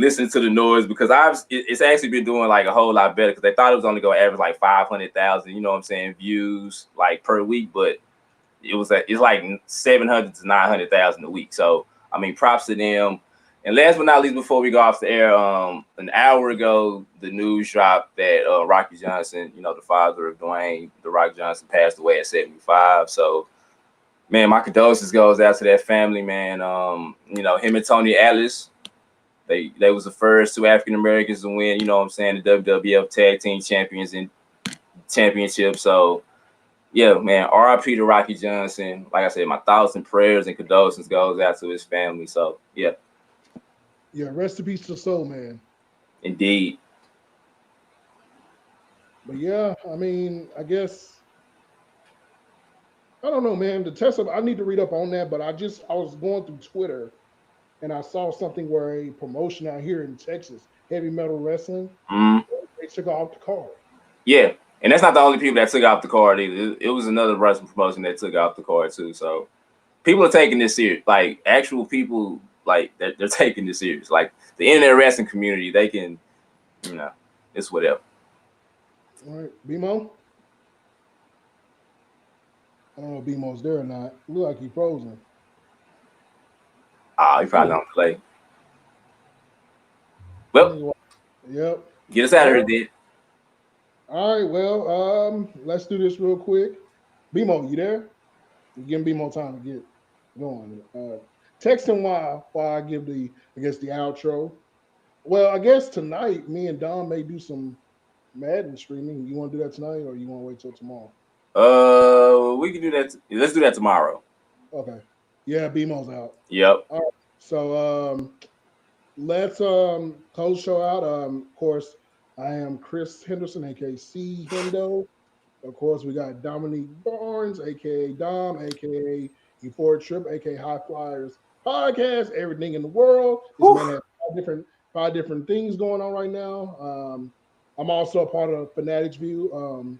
listening to the noise because it's actually been doing like a whole lot better because they thought it was only going to average like 500,000, you know what I'm saying, views like per week, but it's like 700 to 900,000 a week. So I mean, props to them. And last but not least, before we go off the air, an hour ago, the news dropped that Rocky Johnson, you know, the father of Dwayne The Rock Johnson, passed away at 75. So, man, my condolences goes out to that family, man. You know, him and Tony Atlas, they was the first two African Americans to win, you know what I'm saying, the WWF Tag Team Champions and Championship. So, yeah, man, RIP to Rocky Johnson. Like I said, my thoughts and prayers and condolences goes out to his family. So, yeah. Yeah, rest in peace to the soul, man. Indeed. But yeah, I mean, I guess I don't know, man. The Tesla, I need to read up on that, but I was going through Twitter and I saw something where a promotion out here in Texas, heavy metal wrestling, they took off the card. Yeah, and that's not the only people that took off the card either. It was another wrestling promotion that took off the card too. So people are taking this serious. Like actual people, like they're taking this serious. Like the internet wrestling community, they can, you know, it's whatever. All right, BMO. I don't know if BMO's there or not. Look like he's frozen. He probably don't play. Well, yep. Get us out of here, dude. All right, well, let's do this real quick. BMO, you there? We're giving BMO time to get going. Text him while I give the outro. Well, I guess tonight me and Dom may do some Madden streaming. You want to do that tonight, or you want to wait till tomorrow? We can do that. Let's do that tomorrow. Okay. Yeah, BMO's out. Yep. All right. So let's close the show out. Of course, I am Chris Henderson, aka C Hendo. Of course, we got Dominique Barnes, aka Dom, aka Euphoric Trip, aka High Flyers Podcast, everything in the world. This man has five different things going on right now. I'm also a part of Fanatics View.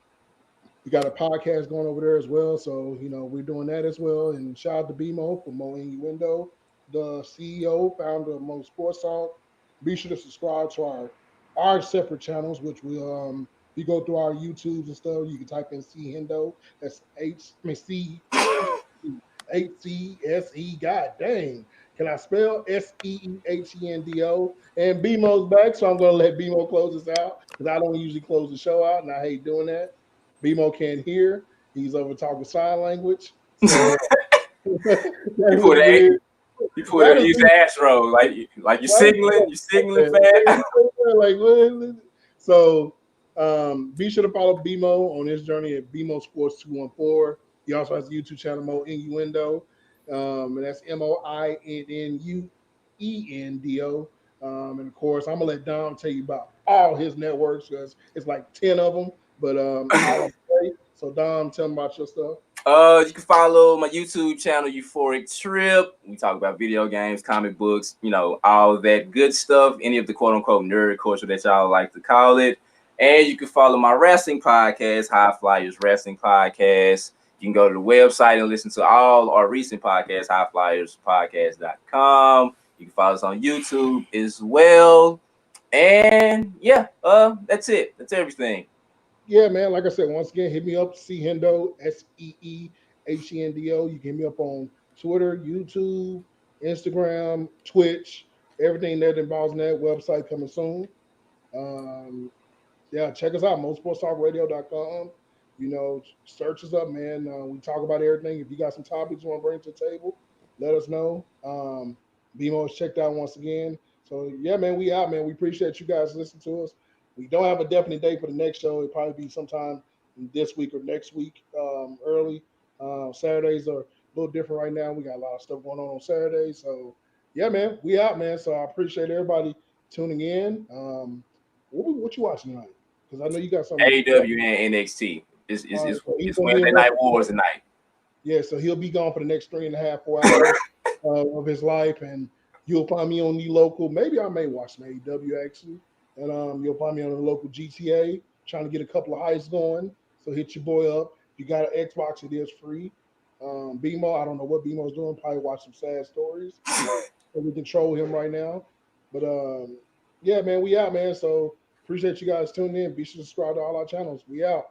We got a podcast going over there as well. So, we're doing that as well. And shout out to BMO for Mo Innuendo, the CEO, founder of Mosportstalk. Be sure to subscribe to our separate channels, which we you go through our YouTubes and stuff. You can type in C Hendo. That's HCSE. God dang. Can I spell SEEHENDO? And BMO's back, so I'm going to let BMO close this out because I don't usually close the show out, and I hate doing that. BMO can't hear. He's over talking sign language. So you put a use Astro like you signaling fast. So be sure to follow BMO on his journey at BMO Sports 214. He also has a YouTube channel, Mo Innuendo. And that's MOINNUENDO. And of course, I'm gonna let Dom tell you about all his networks because it's like 10 of them, but all of them. So Dom, tell me about your stuff. You can follow my YouTube channel, Euphoric Trip. We talk about video games, comic books, all of that good stuff. Any of the quote unquote nerd culture that y'all like to call it. And you can follow my wrestling podcast, High Flyers Wrestling Podcast. You can go to the website and listen to all our recent podcasts, highflyerspodcast.com. You can follow us on YouTube as well. And yeah, that's it. That's everything. Yeah, man. Like I said, once again, hit me up, C Hendo, SEEHENDO. You can hit me up on Twitter, YouTube, Instagram, Twitch, everything that involves that website coming soon. Yeah, check us out, mosportstalkradio.com. Search us up, man. We talk about everything. If you got some topics you want to bring to the table, let us know. BMO is checked out once again. So yeah, man, we out, man. We appreciate you guys listening to us. We don't have a definite date for the next show. It'll probably be sometime this week or next week, early. Saturdays are a little different right now. We got a lot of stuff going on Saturdays. So yeah, man, we out, man. So I appreciate everybody tuning in. What you watching tonight? Because I know you got something. AEW and NXT. It's Wednesday Night Wars tonight. Yeah, so he'll be gone for the next 3.5, 4 hours of his life, and you'll find me on the local. Maybe I may watch some AEW actually, and you'll find me on the local GTA trying to get a couple of heists going. So hit your boy up. If you got an Xbox, it is free. BMO, I don't know what BMO's doing. Probably watch some sad stories. So we can troll him right now, but Yeah, man, we out, man. So appreciate you guys tuning in. Be sure to subscribe to all our channels. We out.